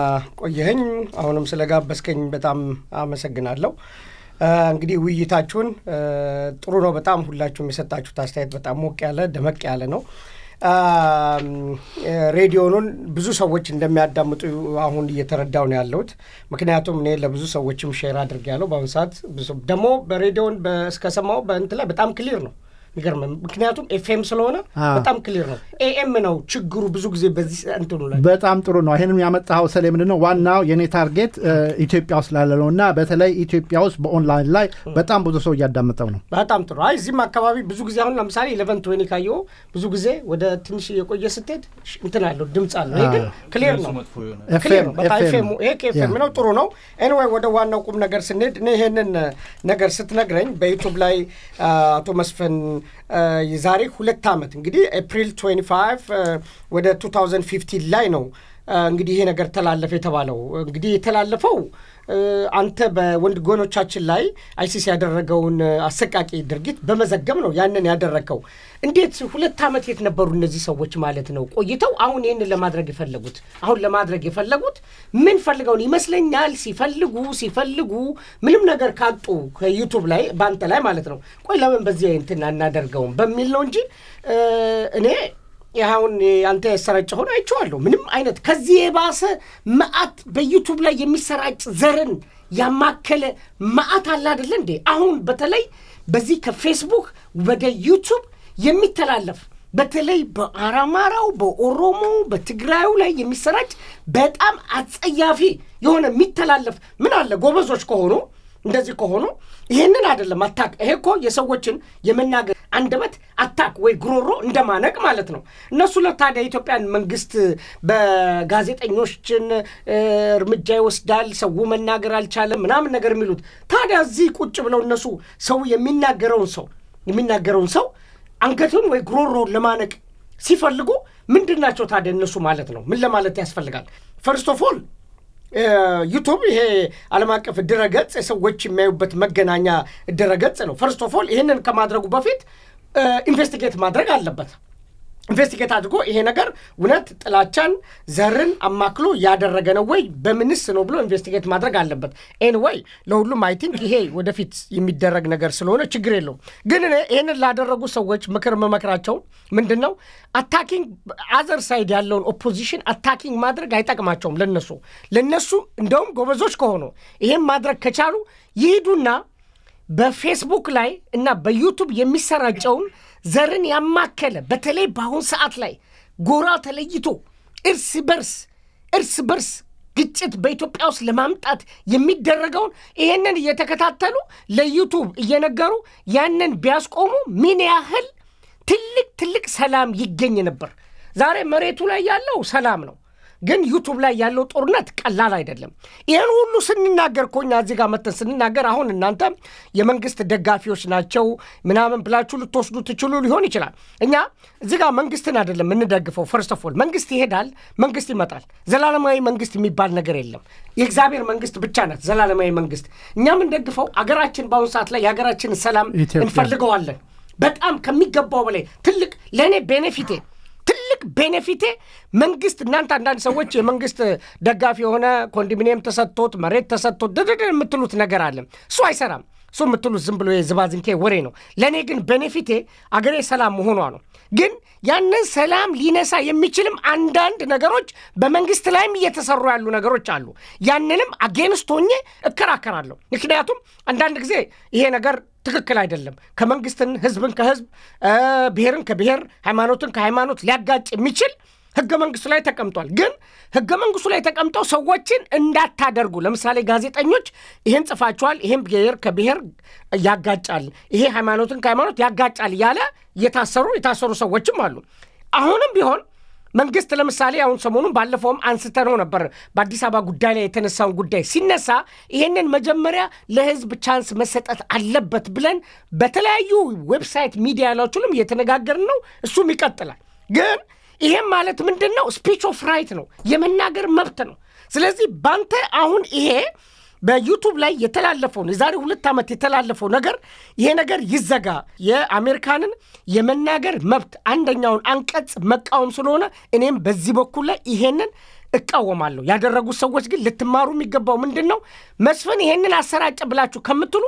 ቆየኝ አሁንም ስለጋበስከኝ በጣም አመሰግናለሁ እንግዲህ ውይይታችሁን ጥሩ ነው በጣም ሁላችሁም የሰጣችሁት አስተያየት በጣም ሞቅ ያለ ደመቅ ያለ ነው ሬዲዮኑን ብዙ ሰዎች እንደሚያዳምጡ አሁን እየተረዳው ነው ያለውት ምክንያቱም እኔ ለብዙ ሰዎችም ሼር አድርጌያለሁ በአሁን ሰዓት ደግሞ በሬዲዮን በስከሰማው በእንትላ በጣም ክሊር ነው ይገርም ምክንያቱም ኤፍኤም ስለሆነ በጣም ክሊር ነው ኤኤም ነው ችግሩ ብዙ ጊዜ በዚህ እንትኑ ላይ በጣም ጥሩ ነው ይሄንን ያመጣው ሰለ ምንድነው ዋናው የኔ ታርጌት ኢትዮጵያ ውስጥ ላለውና በተለይ ኢትዮጵያ ውስጥ በኦንላይን ላይ በጣም ብዙ ሰው ያዳምጣው ነው በጣም ጥሩ አይ እዚህም አካባቢ ብዙ ጊዜ አሁን ለምሳሌ 1120 ካየው ብዙ ጊዜ ወደ ትንሽ የቆየ ስትሄድ እንትን አለው ድምጽ አለው ይሄ ግን ክሊር ነው ኤፍኤም በኤፍኤም ኤፍኤም ነው ጥሩ ነው ኤኒዌይ ወደ ዋናው ቁም ነገር ስንሄድ እኔ ይሄንን ነገር ስትነግረኝ በዩቲዩብ ላይ አቶ መስፈን የዛሬ 2 አመት እንግዲህ ኤፕሪል 25 ወደ 2015 ላይ ነው እንግዲህ ይሄ ነገር ተላለፈ የተባለው እንግዲህ የተላለፈው አንተ በወንድ ጎኖቻችን ላይ አይሲሲ ያደረገውን አሰቃቂ ድርጊት በመዘገብ ነው ያንን ያደረከው እንዴት 2 አመት የት ነበሩ እነዚህ ሰዎች ማለት ነው ቆይተው አሁን ይሄን ለማድረግ የፈለጉት ምን ፈልገው ይመስለኛል ሲፈልጉ ምንም ነገር ካጡ ከዩቲዩብ ላይ ባንተ ላይ ማለት ነው ቆይ ለምን በዚህ እንትና እናደርገው በሚል ነው እንጂ እኔ ያሁን አንተ ሰራጭ ሆነ አይቻለሁ ምንም አይነት ከዚህ የባሰ ማአት በዩቲዩብ ላይ የሚሰራጭ ዘርን ያማከለ ማአት አለ አይደል እንዴ አሁን በተለይ በዚህ ከፌስቡክ ወደ ዩቲዩብ የሚተላለፍ በተለይ በአራማራው በኦሮሞ በትግራዩ ላይ የሚሰራጭ በጣም አጸያፊ የሆነ የሚተላለፍ ምን አለ ጎበዞች ከሆኑ እንደዚህ ከሆኑ ይሄንን አይደለም አታክ ይሄኮ የሰዎችን የመናገር አንደበት አታክ ወይ ግሮሮ እንደማነቅ ማለት ነው እነሱ ለታዲያ ኢትዮጵያን መንግስት በጋዜጠኞችን እርምጃ ይወስዳል ሰው መናገር አልቻለም ምናምን ነገር የሚሉት ታዲያ እዚህ ቁጭ ብለው እነሱ ሰው የሚናገረውን ሰው አንገቱን ወይ ግሮሮ ለማነቅ ሲፈልጉ ምንድናቸው ታዲያ እነሱ ማለት ነው ምን ለማለት ያስፈልጋል ፈርስት ኦፍ ኦል ዩቲዩብ ይሄ ዓለም አቀፍ ድረገጽ ሰዎች የሚያዩበት መገናኛ ድረገጽ ነው ፈርስት ኦፍ ኦል ይሄንን ከማድረጉ በፊት ኢንቨስቲጌት ማድረግ አለበት ኢንቨስቲጌት አድርጎ ይሄ ነገር እውነት ጥላቻን ዘርን አማክሎ ያደረገ ነው ወይ በምንስ ነው ብሎ ኢንቨስቲጌት ማድረግ አለበት ኤኒዌይ ለሁሉም አይ ቲንክ ይሄ ወደፊት የሚደረግ ነገር ስለሆነ ችግር የለውም ግን ይሄንን ላደረጉ ሰዎች ምክር መመክራቸው ምንድነው አታኪንግ አዘር ሳይድ ያለውን ኦፖዚሽን አታኪንግ ማድረግ አይጠቅማቸውም ለነሱ እንደውም ጎበዞች ከሆኑ ይሄን ማድረግ ከቻሉ ይሄዱና በፌስቡክ ላይ እና በዩቲዩብ የሚሰራጨውን ዘርን ያማከለ በተለይ በአሁን ሰዓት ላይ ጎራ ተለይቶ እርስ በርስ ግጭት በኢትዮጵያ ውስጥ ለማምጣት የሚደረገውን ይሄንን እየተከታተሉ ለዩቲዩብ እየነገሩ ያንን ቢያስቆሙ ምን ያህል ትልቅ ሰላም ይገኝ ነበር ዛሬ መሬቱ ላይ ያለው ሰላም ነው ግን ዩቲዩብ ላይ ያለው ጦርነት ቀላል አይደለም ይሄን ሁሉ ስንናገር ኮኛ እዚህ ጋር መተን ስንናገር አሁን እናንተ የመንግስት ደጋፊዎች ናቸው ምናምን ብላችሁ ልትወስዱ ትችሉ ሊሆን ይችላል እኛ እዚህ ጋር መንግስትን አይደለም እንደግፈው ፈርስት ኦፍ ኦል መንግስት ይሄዳል መንግስት ይመጣል ዘላለማዊ መንግስት የሚባል ነገር የለም የእግዚአብሔር መንግስት ብቻ ናት ዘላለማዊ መንግስት እኛም እንደግፈው አገራችን ባውን ሰዓት ላይ ያገራችንን ሰላም እንፈልገዋለን በጣም ከሚገባው በላይ ትልቅ ለኔ ቤኔፊቴ መንግስት እናንተ አንዳንድ ሰዎች የመንግስት ደጋፊ የሆነ ኮንዶሚኒየም ተሰጥቶት መሬት ተሰጥቶት ደደደ የምትሉት ነገር አለ እሱ አይሰራም እሱ የምትሉት ዝም ብሎ የዝባዝንኬ ወሬ ነው ለኔ ግን ቤኔፊቴ አገሬ ሰላም መሆኗ ነው ግን ያንን ሰላም ሊነሳ የሚችልም አንዳንድ ነገሮች በመንግስት ላይም እየተሰሩ ያሉ ነገሮች አሉ ያንንም አጌንስት ሆኜ እከራከራለሁ ምክንያቱም አንዳንድ ጊዜ ይሄ ነገር ትክክል አይደለም ከመንግስትን ህዝብን ከህዝብ ብሔርን ከብሔር ሃይማኖትን ከሃይማኖት ሊያጋጭ የሚችል ህገ መንግስቱ ላይ ተቀምጧል ግን ህገ መንግስቱ ላይ ተቀምጠው ሰዎችን እንዳታደርጉ ለምሳሌ ጋዜጠኞች ይሄን ጽፋቸዋል ይሄን ብሔር ከብሔር ያጋጫል ይሄ ሃይማኖትን ከሃይማኖት ያጋጫል ያለ የታሰሩ ሰዎችም አሉ አሁንም ቢሆን መንግስት ለምሳሌ አሁን ሰሞኑን ባለፈውም አንስተነው ነበር በአዲስ አበባ ጉዳይ ላይ የተነሳውን ጉዳይ ሲነሳ ይሄንን መጀመሪያ ለህዝብ ቻንስ መሰጠት አለበት ብለን በተለያዩ ዌብሳይት ሚዲያ ላይዎችም እየተነጋገርን ነው እሱም ይቀጥላል ግን ይሄም ማለት ምንድነው ስፒች ኦፍ ራይት ነው የመናገር መብት ነው ስለዚህ ባንተ አሁን ይሄ በዩቲዩብ ላይ የተላለፈው የዛሬ 2 ዓመት የተላለፈው ነገር ይሄ ነገር ይዘጋ የአሜሪካንን የመናገር መብት አንደኛውን አንቀጽ መቃወም ስለሆነ እኔም በዚህ በኩል ላይ ይሄንን እቃወማለሁ ያደረጉ ሰዎች ግን ልትማሩ የሚገባው ምንድነው መስፈን ይሄንን አሰራጨ ብላችሁ ከምትሉ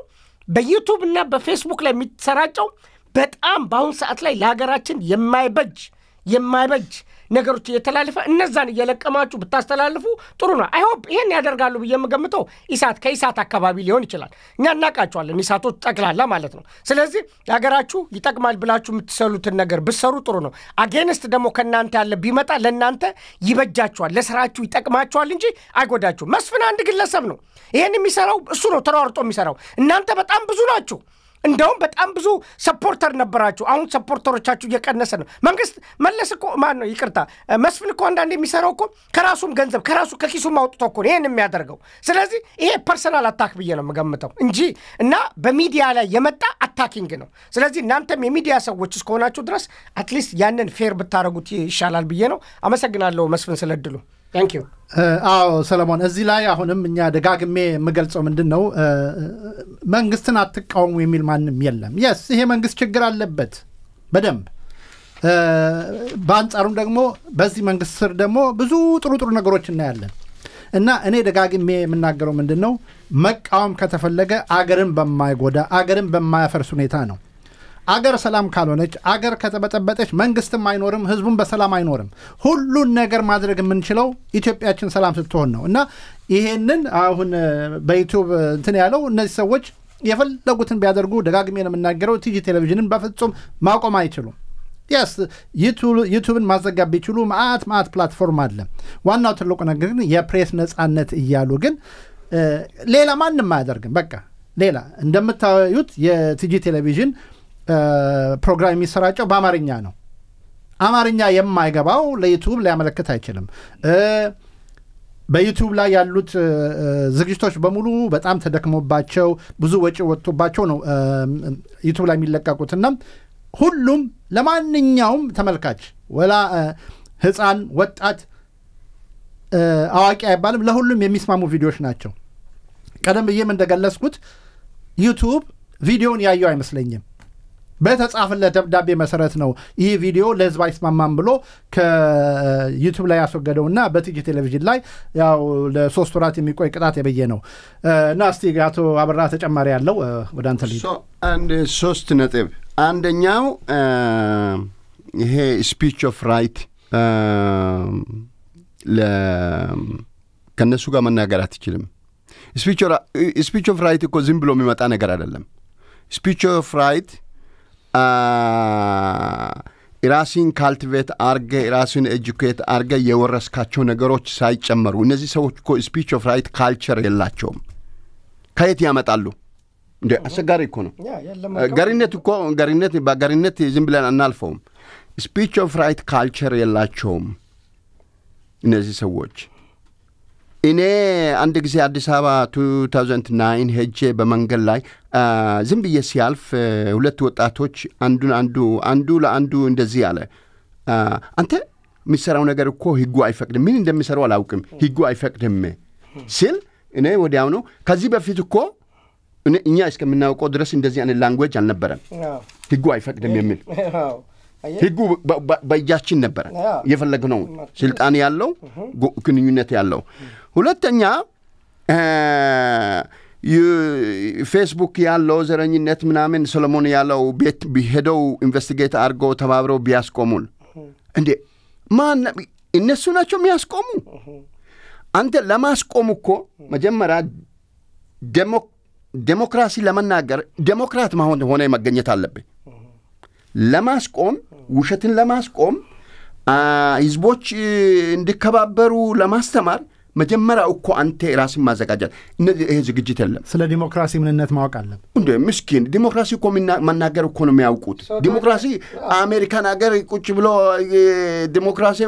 በዩቲዩብ እና በፌስቡክ ላይ የሚሰራጨው በጣም በአሁን ሰዓት ላይ ለሀገራችን የማይበጅ ነገሮች እየተላለፈ እነዛን እየለቀማችሁ ብታስተላልፉ ጥሩ ነው አይ ሆፕ ይሄን ያደርጋሉ በየምገምተው ከኢሳት አካባቢ ሊሆን ይችላል እኛ እናቃቸዋለን ኢሳቶች ጠቅላላ ማለት ነው ስለዚህ ሀገራችሁ ይጠቅማል ብላችሁ የምትሰሉትን ነገር ብትሰሩ ጥሩ ነው አጌንስት ደግሞ ከናንተ ያለ ቢመጣ ለናንተ ይበጃችኋል ለስራችሁ ይጠቅማችኋል እንጂ አይጎዳችሁም መስፍን አንድ ግለሰብ ነው ይሄን የሚሰራው እሱ ነው ተራርጦ የሚሰራው እናንተ በጣም ብዙ ናችሁ እንደውም በጣም ብዙ ሰፖርተር ነበራችሁ አሁን ሰፖርተሮቻችሁ እየቀነሰ ነው መንግስት መለስ እኮ ማን ነው ይቅርታ መስፍን እኮ አንዳንድ የሚሰራው እኮ ከራሱም ገንዘብ ከራሱ ከኪሱ ማውጥቶ እኮ ይሄን የሚያደርገው ስለዚህ ይሄ ፐርሰናል አታክ ብዬ ነው መገምተው እንጂ እና በሚዲያ ላይ የመጣ አታኪንግ ነው ስለዚህ እናንተም የሚዲያ ሰዎች እስከሆናችሁ ድረስ አትሊስት ያንን ፌር ብታረጉት ይሻላል ብዬ ነው አመሰግናለሁ መስፍን ስለድሉ Thank you. ሰለሞን እዚህ ላይ አሁንም እኛ ደጋግሜ የምገልጸው ምንድነው መንግስትን አትቃወሙ የሚል ማንም የለም yes ይሄ መንግስት ችግር አለበት በደንብ በአንጻሩም ደግሞ በዚህ መንግስት ስር ደግሞ ብዙ ጥሩ ነገሮች እናያለን እና እኔ ደጋግሜ የምናገረው ምንድነው መቃወም ከተፈለገ አገርን በማይጎዳ አገርን በማያፈርስ ሁኔታ ነው አገር ሰላም ካልሆነች አገር ከተበጠበጠች መንግስትም አይኖርም ህዝቡም በሰላም አይኖርም ሁሉን ነገር ማድረግ የምንችለው ኢትዮጵያችን ሰላም ስትሆን ነው እና ይሄንን አሁን በዩቲዩብ እንትን ያለው እነዚህ ሰዎች የፈለጉትን ቢያደርጉ ደጋግሜ ነው የምናገረው ቲጂ ቴሌቪዥንን በፍጹም ማቆም አይችሉም yes ዩቲዩብን ማዘጋብ ቢችሉ ማአት ፕላትፎርም አለ ዋናው ትልቁ ነገር ግን የፕሬስ ነጻነት እያሉ ግን ሌላ ማንንም አያደርግም በቃ ሌላ እንደምታዩት የቲጂ ቴሌቪዥን ፕሮግራም የሚሰራጨው በአማርኛ ነው አማርኛ የማይገባው ለዩቲዩብ ሊያመለክት አይችልም በዩቲዩብ ላይ ያሉት ዝግጅቶች በሙሉ በጣም ተደክሞባቸው ብዙ ወጪ ወጥቶባቸው ነው ዩቲዩብ ላይ የሚለቀቁትና ሁሉም ለማንኛውም ተመልካች ወላ ህፃን ወጣት አዋቂ አይባልም ለሁሉም የሚስማሙ ቪዲዮዎች ናቸው ቀደም ብዬም እንደገለጽኩት ዩቲዩብ ቪዲዮን ያየው አይመስለኝም በተጻፈለት ደብዳቤ መሰረት ነው ይህ ቪዲዮ ለህዝብ አይስማማም ብሎ ከዩቲዩብ ላይ ያስወገደውና በቲጂ ቴሌቪዥን ላይ ያው ለ3 ወራት የሚቆይ ቅጣት የበየነው እና እስቲ አቶ አበራ ተጨማሪ ያለው ወደ አንተ ልጅ አንድ 3 ነጥብ አንደኛው ይሄ ስፒች ኦፍ ራይት ከነሱ ጋር መናገር አትችልም ስፒች ኦፍ ራይት እኮ ዝም ብሎ የሚመጣ ነገር አይደለም ስፒች ኦፍ ራይት ራስን ካልቲቬት አርገ ራስን ኤጁኬት አርገ የወረስካቸው ነገሮች ሳይጨመሩ እነዚህ ሰዎች እኮ ስፒች ኦፍ ራይት ካልቸር የላቸውም ከየት ያመጣሉ እንደ አስቸጋሪ እኮ ነው ጋሪነት እኮ ጋሪነት ዝም ብለን አናልፈውም ስፒች ኦፍ ራይት ካልቸር የላቸውም እነዚህ ሰዎች እኔ አንድ ጊዜ አዲስ አበባ 2009 ሄጄ በመንገድ ላይ ዝም ብዬ ሲያልፍ ሁለት ወጣቶች አንዱ ለአንዱ እንደዚህ አለ አንተ የሚሰራው ነገር እኮ ህጉ አይፈቅድም ምን እንደሚሰራው አላውቅም ህጉ አይፈቅድም ሲል እኔ ወዲያው ነው ከዚህ በፊት እኮ እኛ እስከምናውቀው ድረስ እንደዚህ አይነት ላንጉዌጅ አልነበረም ህጉ አይፈቅድም የሚል ህጉ በእጃችን ነበር የፈለግነው ስልጣን ያለው ግንኙነት ያለው ሁለተኛ ፌስቡክ ያለው ዘረኝነት ምናምን ሰሎሞን ያለው ቤት ቢሄደው ኢንቨስቲጌት አድርጎ ተባብረው ቢያስቆሙን እንዴ ማን እነሱ ናቸው የሚያስቆሙ አንተ ለማስቆም እኮ መጀመሪያ ዴሞክራሲ ለመናገር ዴሞክራት መሆን ሆነ መገኘት አለበት ለማስቆም ውሸትን ለማስቆም ህዝቦች እንዲከባበሩ ለማስተማር መጀመሪያ እኮ አንተ ራስን ማዘጋጀት ይሄ ዝግጅት የለም ስለ ዲሞክራሲ ምንነት ማወቅ አለበት እንደ ምስኪን ዲሞክራሲ እኮ መናገር እኮ ነው የሚያውቁት ዲሞክራሲ አሜሪካን ሀገር ቁጭ ብሎ ዲሞክራሲ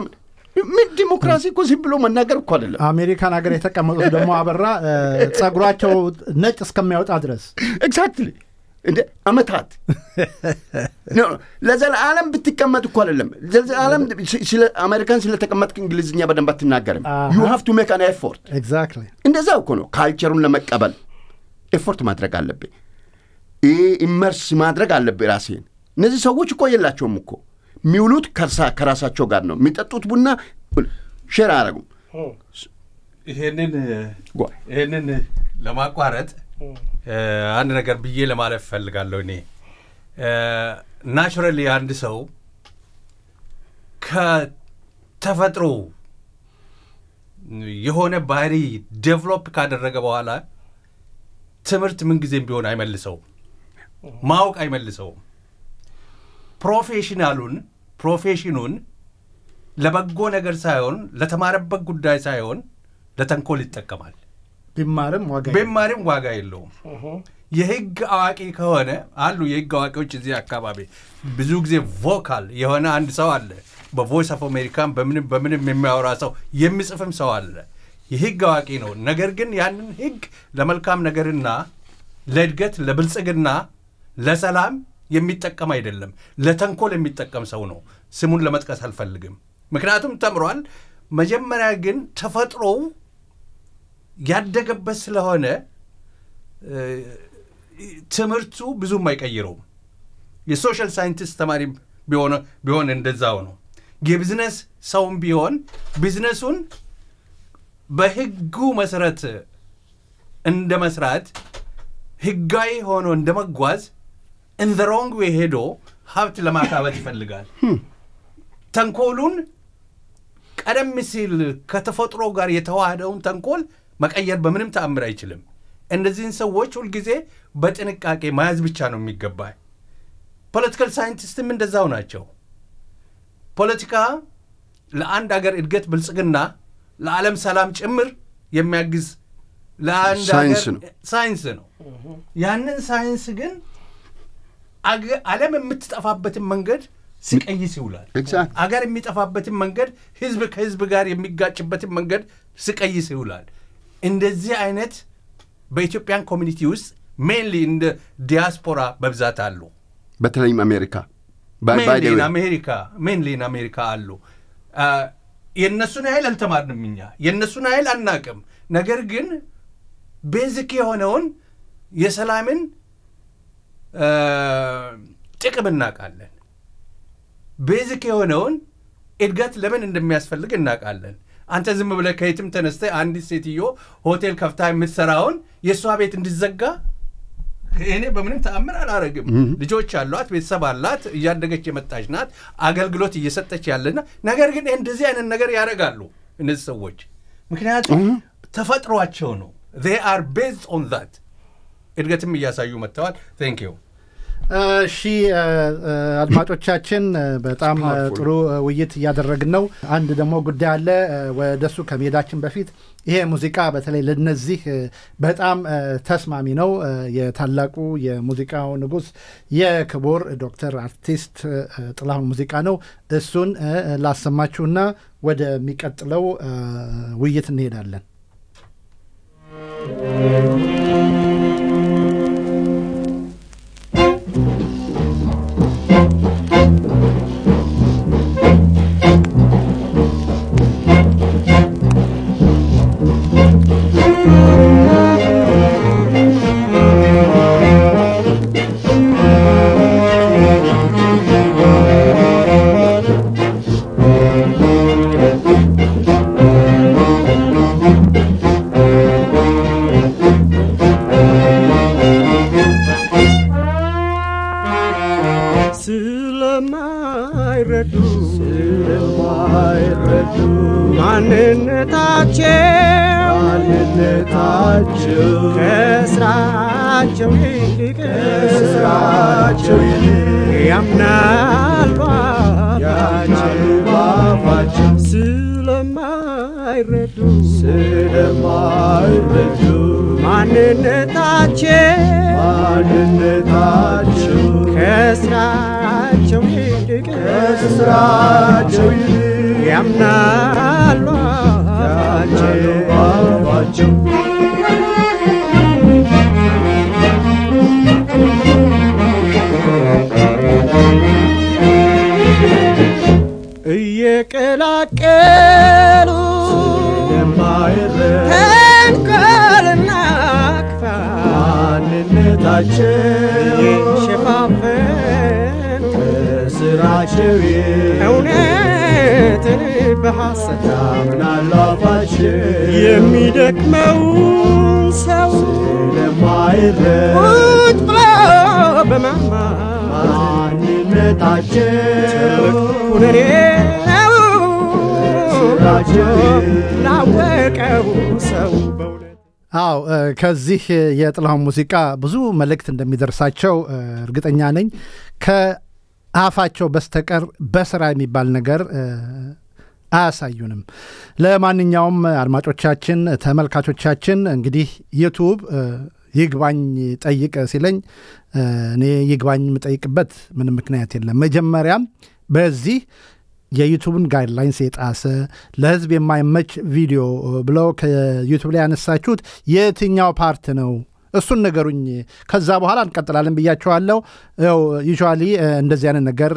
ምን ዲሞክራሲ እኮ ዝም ብሎ መናገር እኮ አይደለም አሜሪካን ሀገር የተቀመጡት ደግሞ አበራ ጸጉራቸው ነጭ እስከሚያወጣ ድረስ ኤግዛክትሊ እንደ አመታት ለዘላለም ብትቀመጥ እኮ አይደለም ለዘላለም ስለ አሜሪካን ስለ ተቀመጥክ እንግሊዝኛ በደንብ አትናገርም you have to make an effort exactly እንደዛው እኮ ነው ካልቸሩን ለመቀበል ኤፎርት ማድረግ አለብህ ኢመርስ ማድረግ አለብህ ራስህን እነዚህ ሰዎች እኮ የላቸውም እኮ የሚውሉት ከራሳቸው ጋር ነው የሚጠጡት ቡና ሼር አያረጉም ይሄንን ለማቋረጥ አንድ ነገር ብዬ ለማለፍ ፈልጋለሁ እኔ ናቹራሊ አንድ ሰው ከተፈጥሮ የሆነ ባህሪ ዴቨሎፕ ካደረገ በኋላ ትምህርት ምን ጊዜም ቢሆን አይመልሰው ማወቅ አይመልሰው ፕሮፌሽኑን ለበጎ ነገር ሳይሆን ለተማረበት ጉዳይ ሳይሆን ለተንኮል ይጠቀማል ቢማርም ዋጋ የለውም የህግ አዋቂ ከሆነ አሉ የህግ አዋቂዎች እዚህ አካባቢ ብዙ ጊዜ ቮካል የሆነ አንድ ሰው አለ በቮይስ ኦፍ አሜሪካን በምንም የሚያወራ ሰው የሚጽፍም ሰው አለ የህግ አዋቂ ነው ነገር ግን ያንን ህግ ለመልካም ነገርና ለእድገት ለብልጽግና ለሰላም የሚጠቀም አይደለም ለተንኮል የሚጠቀም ሰው ነው ስሙን ለመጥቀስ አልፈልግም ምክንያቱም ተምሯል መጀመሪያ ግን ተፈጥሮው ያደገበት ስለሆነ ትምህርቱ ብዙም አይቀይረውም የሶሻል ሳይንቲስት ተማሪ ቢሆን እንደዛው ነው የቢዝነስ ሰውም ቢሆን ቢዝነሱን በህጉ መሰረት እንደመስራት ህጋዊ ሆኖ እንደመጓዝ in the wrong way ሄዶ ሀብት ለማካበት ይፈልጋል ተንኮሉን ቀደም ሲል ከተፈጥሮ ጋር የተዋሃደውን ተንኮል መቀየር በምንም ተአምር አይችልም እንደዚህን ሰዎች ሁሉ ጊዜ በጥንቃቄ ማያዝ ብቻ ነው የሚገባው ፖለቲካል ሳይንቲስትም እንደዛው ናቸው ፖለቲካ ለአንድ ሀገር እድገት ብልጽግና ለዓለም ሰላም ጭምር የሚያግዝ ለአንድ ሀገር ሳይንስ ነው ያንን ሳይንስ ግን ዓለም የምትጠፋበትን መንገድ ሲቀይስ ይውላል አገር የሚጠፋበትን መንገድ ህዝብ ከህዝብ ጋር የሚጋጭበትን መንገድ ሲቀይስ ይውላል እንደዚህ አይነት በኢትዮጵያን ኮሚኒቲ ውስጥ ሜንሊ እንደ ዲያስፖራ በብዛት አሉ በተለይም አሜሪካ ሜንሊ አሜሪካ አሉ የነሱን ኃይል አልተማርንም እኛ የነሱን ኃይል አናቅም ነገር ግን ቤዚክ የሆነውን የሰላምን ጥቅም እናቃለን ቤዚክ የሆነውን እድገት ለምን እንደሚያስፈልግ እናቃለን አንተ ዝም ብለህ ከየትም ተነስተህ አንድ ሴትዮ ሆቴል ከፍታ የምትሰራውን የሷ ቤት እንዲዘጋ እኔ በምንም ተአምር አላረግም ልጆች አሏት ቤተሰብ አላት እያደገች የመጣች ናት አገልግሎት እየሰጠች ያለና ነገር ግን እንደዚህ አይነት ነገር ያረጋሉ እነዚህ ሰዎች ምክንያቱም ተፈጥሯቸው ነው they are based on that እድገትም እያሳዩ መጥተዋል thank you እሺ አድማጮቻችን በጣም ጥሩ ውይይት ያደረግን ነው አንድ ደግሞ ጉዳይ አለ ወደሱ ከመሄዳችን በፊት ይሄ ሙዚቃ በተለይ ለነዚህ በጣም ተስማሚ ነው የታላቁ የሙዚቃው ንጉስ የክቡር ዶክተር አርቲስት ጥላሁን ሙዚቃ ነው እሱን ላሰማችሁና ወደ የሚቀጥለው ውይይት እንሄዳለን ከስራቸው ይልቅ ያምናሉ አፋቸው ስለማይረዱ ማንነታቸው ከስራቸው ይልቅ ያምናሉ አፋቸው እየቀላቀሉ ተንኮልና ክፋት ማንነታቸው ከስራቸው እውነትን በሐሰት ያምናሉ አፋቸው የሚደክመው ሰው ስለማይረድ ቁጭ ብሎ ማንነታቸው ሁነኔ ላወቀው ሰው አው ከዚህ የጥላሁን ሙዚቃ ብዙ መልእክት እንደሚደርሳቸው እርግጠኛ ነኝ ከአፋቸው በስተቀር በስራ የሚባል ነገር አያሳዩንም ለማንኛውም አድማጮቻችን ተመልካቾቻችን እንግዲህ ዩቲዩብ ይግባኝ ጠይቅ ሲለኝ እኔ ይግባኝ መጠይቅበት ምንም ምክንያት የለም መጀመሪያም በዚህ የዩቲዩብን ጋይድላይንስ የጣሰ ለህዝብ የማይመች ቪዲዮ ብለው ከዩቲዩብ ላይ ያነሳችሁት የትኛው ፓርት ነው እሱን ነገሩኝ ከዛ በኋላ እንቀጥላለን ብያቸዋለሁ ዩዥዋሊ እንደዚህ አይነት ነገር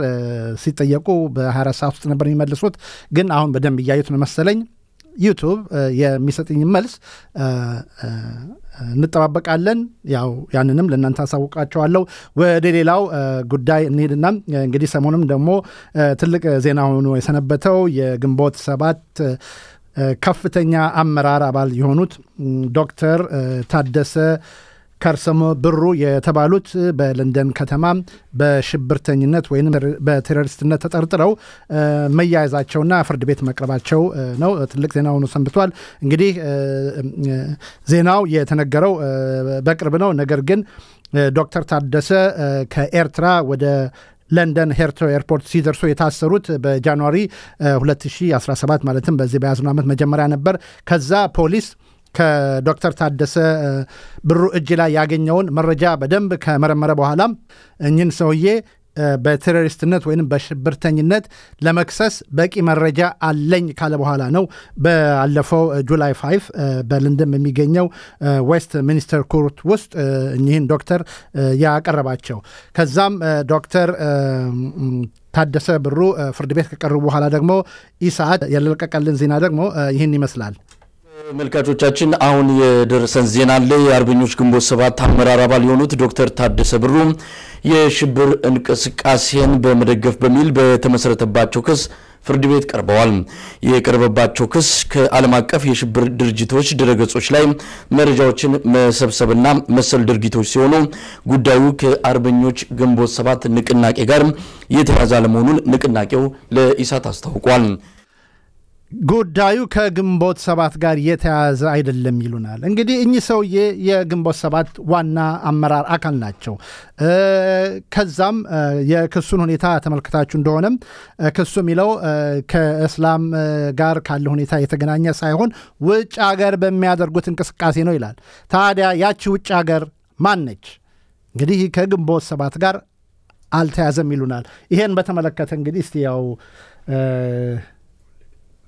ሲጠየቁ በ24 ሰዓት ውስጥ ነበር የሚመልሱት ግን አሁን በደንብ እያዩት ነው መሰለኝ ዩቲዩብ የሚሰጥኝ መልስ እንጠባበቃለን ያው ያንንም ለእናንተ አሳውቃቸዋለሁ ወደ ሌላው ጉዳይ እንሄድና እንግዲህ ሰሞኑም ደግሞ ትልቅ ዜና ሆኖ የሰነበተው የግንቦት 7 ከፍተኛ አመራር አባል የሆኑት ዶክተር ታደሰ ከርሰሞ ብሩ የተባሉት በለንደን ከተማ በሽብርተኝነት ወይም በቴሮሪስትነት ተጠርጥረው መያያዛቸውና ፍርድ ቤት መቅረባቸው ነው ትልቅ ዜና ሆኖ ሰንብቷል እንግዲህ ዜናው የተነገረው በቅርብ ነው ነገር ግን ዶክተር ታደሰ ከኤርትራ ወደ ለንደን ሄርቶ ኤርፖርት ሲደርሱ የታሰሩት በጃንዋሪ 2017 ማለትም በዚህ በያዝነው ዓመት መጀመሪያ ነበር ከዛ ፖሊስ ከዶክተር ታደሰ ብሩ እጅ ላይ ያገኘውን መረጃ በደንብ ከመረመረ በኋላ እኚህን ሰውዬ በቴሮሪስትነት ወይንም በሽብርተኝነት ለመክሰስ በቂ መረጃ አለኝ ካለ በኋላ ነው ባለፈው ጁላይ 5 በለንደን የሚገኘው ዌስት ሚኒስተር ኮርት ውስጥ እኚህን ዶክተር ያቀረባቸው ከዛም ዶክተር ታደሰ ብሩ ፍርድ ቤት ከቀረቡ በኋላ ደግሞ ኢሳት ያለቀቀልን ዜና ደግሞ ይህን ይመስላል መልካቾቻችን አሁን የደረሰን ዜና አለ። የአርበኞች ግንቦት ሰባት አመራር አባል የሆኑት ዶክተር ታደሰ ብሩ የሽብር እንቅስቃሴን በመደገፍ በሚል በተመሰረተባቸው ክስ ፍርድ ቤት ቀርበዋል። የቀረበባቸው ክስ ከዓለም አቀፍ የሽብር ድርጅቶች ድረገጾች ላይ መረጃዎችን መሰብሰብና መሰል ድርጊቶች ሲሆኑ ጉዳዩ ከአርበኞች ግንቦት ሰባት ንቅናቄ ጋር የተያያዘ ለመሆኑን ንቅናቄው ለኢሳት አስታውቋል። ጉዳዩ ከግንቦት ሰባት ጋር የተያያዘ አይደለም ይሉናል። እንግዲህ እኚህ ሰውዬ የግንቦት ሰባት ዋና አመራር አካል ናቸው። ከዛም የክሱን ሁኔታ ተመልክታችሁ እንደሆነም ክሱ የሚለው ከእስላም ጋር ካለ ሁኔታ የተገናኘ ሳይሆን ውጭ ሀገር በሚያደርጉት እንቅስቃሴ ነው ይላል። ታዲያ ያቺ ውጭ ሀገር ማን ነች? እንግዲህ ከግንቦት ሰባት ጋር አልተያዘም ይሉናል። ይሄን በተመለከተ እንግዲህ እስቲ ያው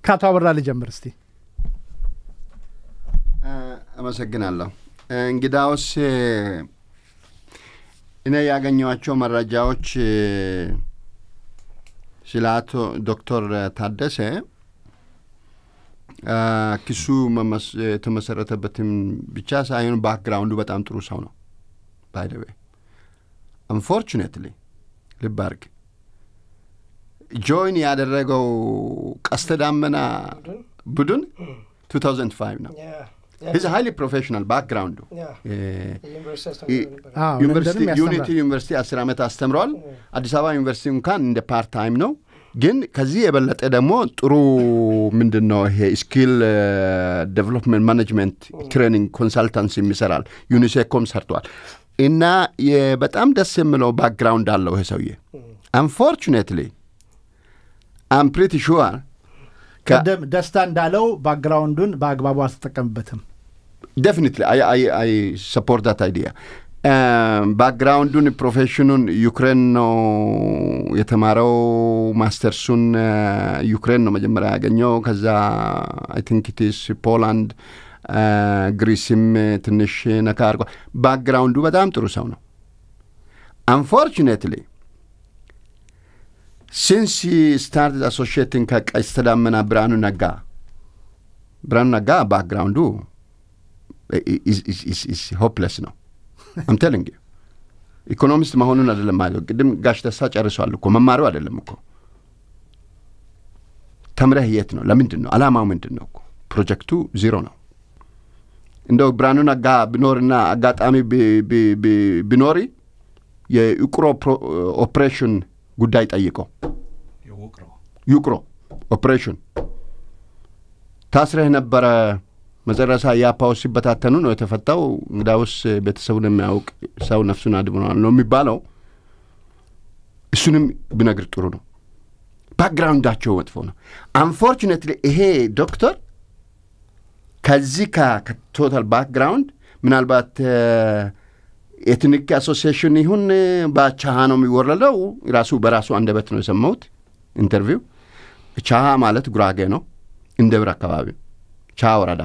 ካቶ አበራ ልጀምር እስቲ። አመሰግናለሁ። እንግዳውስ እኔ ያገኘኋቸው መረጃዎች ስለ አቶ ዶክተር ታደሰ ክሱ የተመሰረተበትም ብቻ ሳይሆን ባክግራውንዱ በጣም ጥሩ ሰው ነው። ባይ ዘ ዌይ አንፎርቹኔትሊ ልብ አድርግ ጆይን ያደረገው ቀስተ ዳመና ቡድን 2005 ነው። He's a highly professional background. ዩኒቲ ዩኒቨርሲቲ 10 ዓመት አስተምሯል። አዲስ አበባ ዩኒቨርሲቲ እንኳን እንደ ፓርት ታይም ነው። ግን ከዚህ የበለጠ ደግሞ ጥሩ ምንድነው ይሄ ስኪል ዴቨሎፕመንት ማኔጅመንት ትሬኒንግ ኮንሰልታንሲ የሚሰራል ዩኒሴኮም ሰርቷል። እና በጣም ደስ የሚለው ባክግራውንድ አለው ይሄ ሰውዬ። Unfortunately I'm pretty sure ደስታ እንዳለው ባክግራውንዱን በአግባቡ አልተጠቀምበትም። Definitely I support that idea. ባክግራውንዱን ፕሮፌሽኑን ዩክሬን ነው የተማረው። ማስተርሱን ዩክሬን ነው መጀመሪያ ያገኘው። ከዛ I think it is ፖላንድ ግሪስም ትንሽ ነካ አድርጓል። ባክግራውንዱ በጣም ጥሩ ሰው ነው። Unfortunately since he started associating ከቀስተ ዳመና ብርሃኑ ነጋ background is hopeless ነው። I'm telling you ኢኮኖሚስት መሆኑን አይደለም ማለት ቅድም ጋሽ ተሳ ጨርሷል እኮ መማሩ አይደለም እኮ ተምረህ የት ነው? ለምንድን ነው? አላማው ምንድን ነው? ፕሮጀክቱ ዜሮ ነው። እንደው ብርሃኑ ነጋ ቢኖርና አጋጣሚ ቢኖሪ የዩክሮ ኦፕሬሽን ጉዳይ ጠይቀው ዩክሮ ኦፕሬሽን ታስረህ ነበረ መጨረሻ ያፓውስ ሲበታተኑ ነው የተፈታው። እንግዳውስ ቤተሰቡን የሚያውቅ ሰው ነፍሱን አድኗል ነው የሚባለው። እሱንም ቢነግር ጥሩ ነው። ባክግራውንዳቸው መጥፎ ነው። Unfortunately ይሄ ዶክተር ከዚህ ከቶታል ባክግራውንድ ምናልባት ኤትኒክ አሶሲዬሽን ይሁን ባቻሃ ነው የሚወረደው። ራሱ በራሱ አንደበት ነው የሰማሁት ኢንተርቪው። ቻሃ ማለት ጉራጌ ነው እንደብር አካባቢ ቻሃ ወረዳ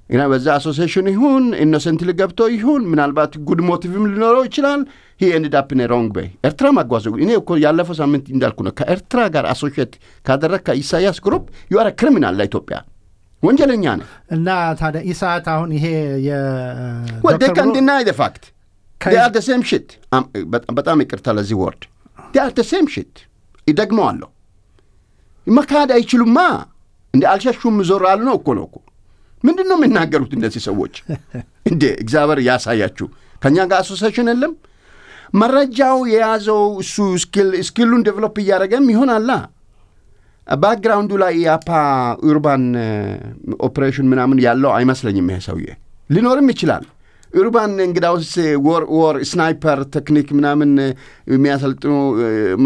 እና በዛ አሶሲዬሽን ይሁን ኢኖሰንትሊ ገብቶ ይሁን ምናልባት ጉድ ሞቲቭም ሊኖረው ይችላል። he ended up in a wrong way. ኤርትራ ማጓዙ እኔ እኮ ያለፈው ሳምንት እንዳልኩ ነው ከኤርትራ ጋር አሶሺየት ካደረከ ኢሳያስ ግሩፕ you are a criminal ለኢትዮጵያ ወንጀለኛ ነው። እና ታዲያ ኢሳት አሁን ይሄ well they can deny the fact they are the same shit. በጣም ይቅርታ ለዚህ ወርድ they are the same shit ይደግመዋል። መካድ አይችሉማ እንደ አልሸሹም ዞራሉ ነው እኮ ነው። ምንድነው የሚናገሩት እነዚህ ሰዎች? እንዴ እግዚአብሔር ያሳያችሁ። ከኛ ጋር አሶሲዬሽን የለም። መረጃው የያዘው እሱ ስኪሉን ዴቨሎፕ ያደረገም ይሆናል። ባክግራውንዱ ላይ ያፓ ኡርባን ኦፕሬሽን ምናምን ያለው አይመስለኝም። ይሄ ሰውዬ ሊኖርም ይችላል። ኡርባን እንግዳውስ ወር ስናይፐር ቴክኒክ ምናምን የሚያሰልጥኑ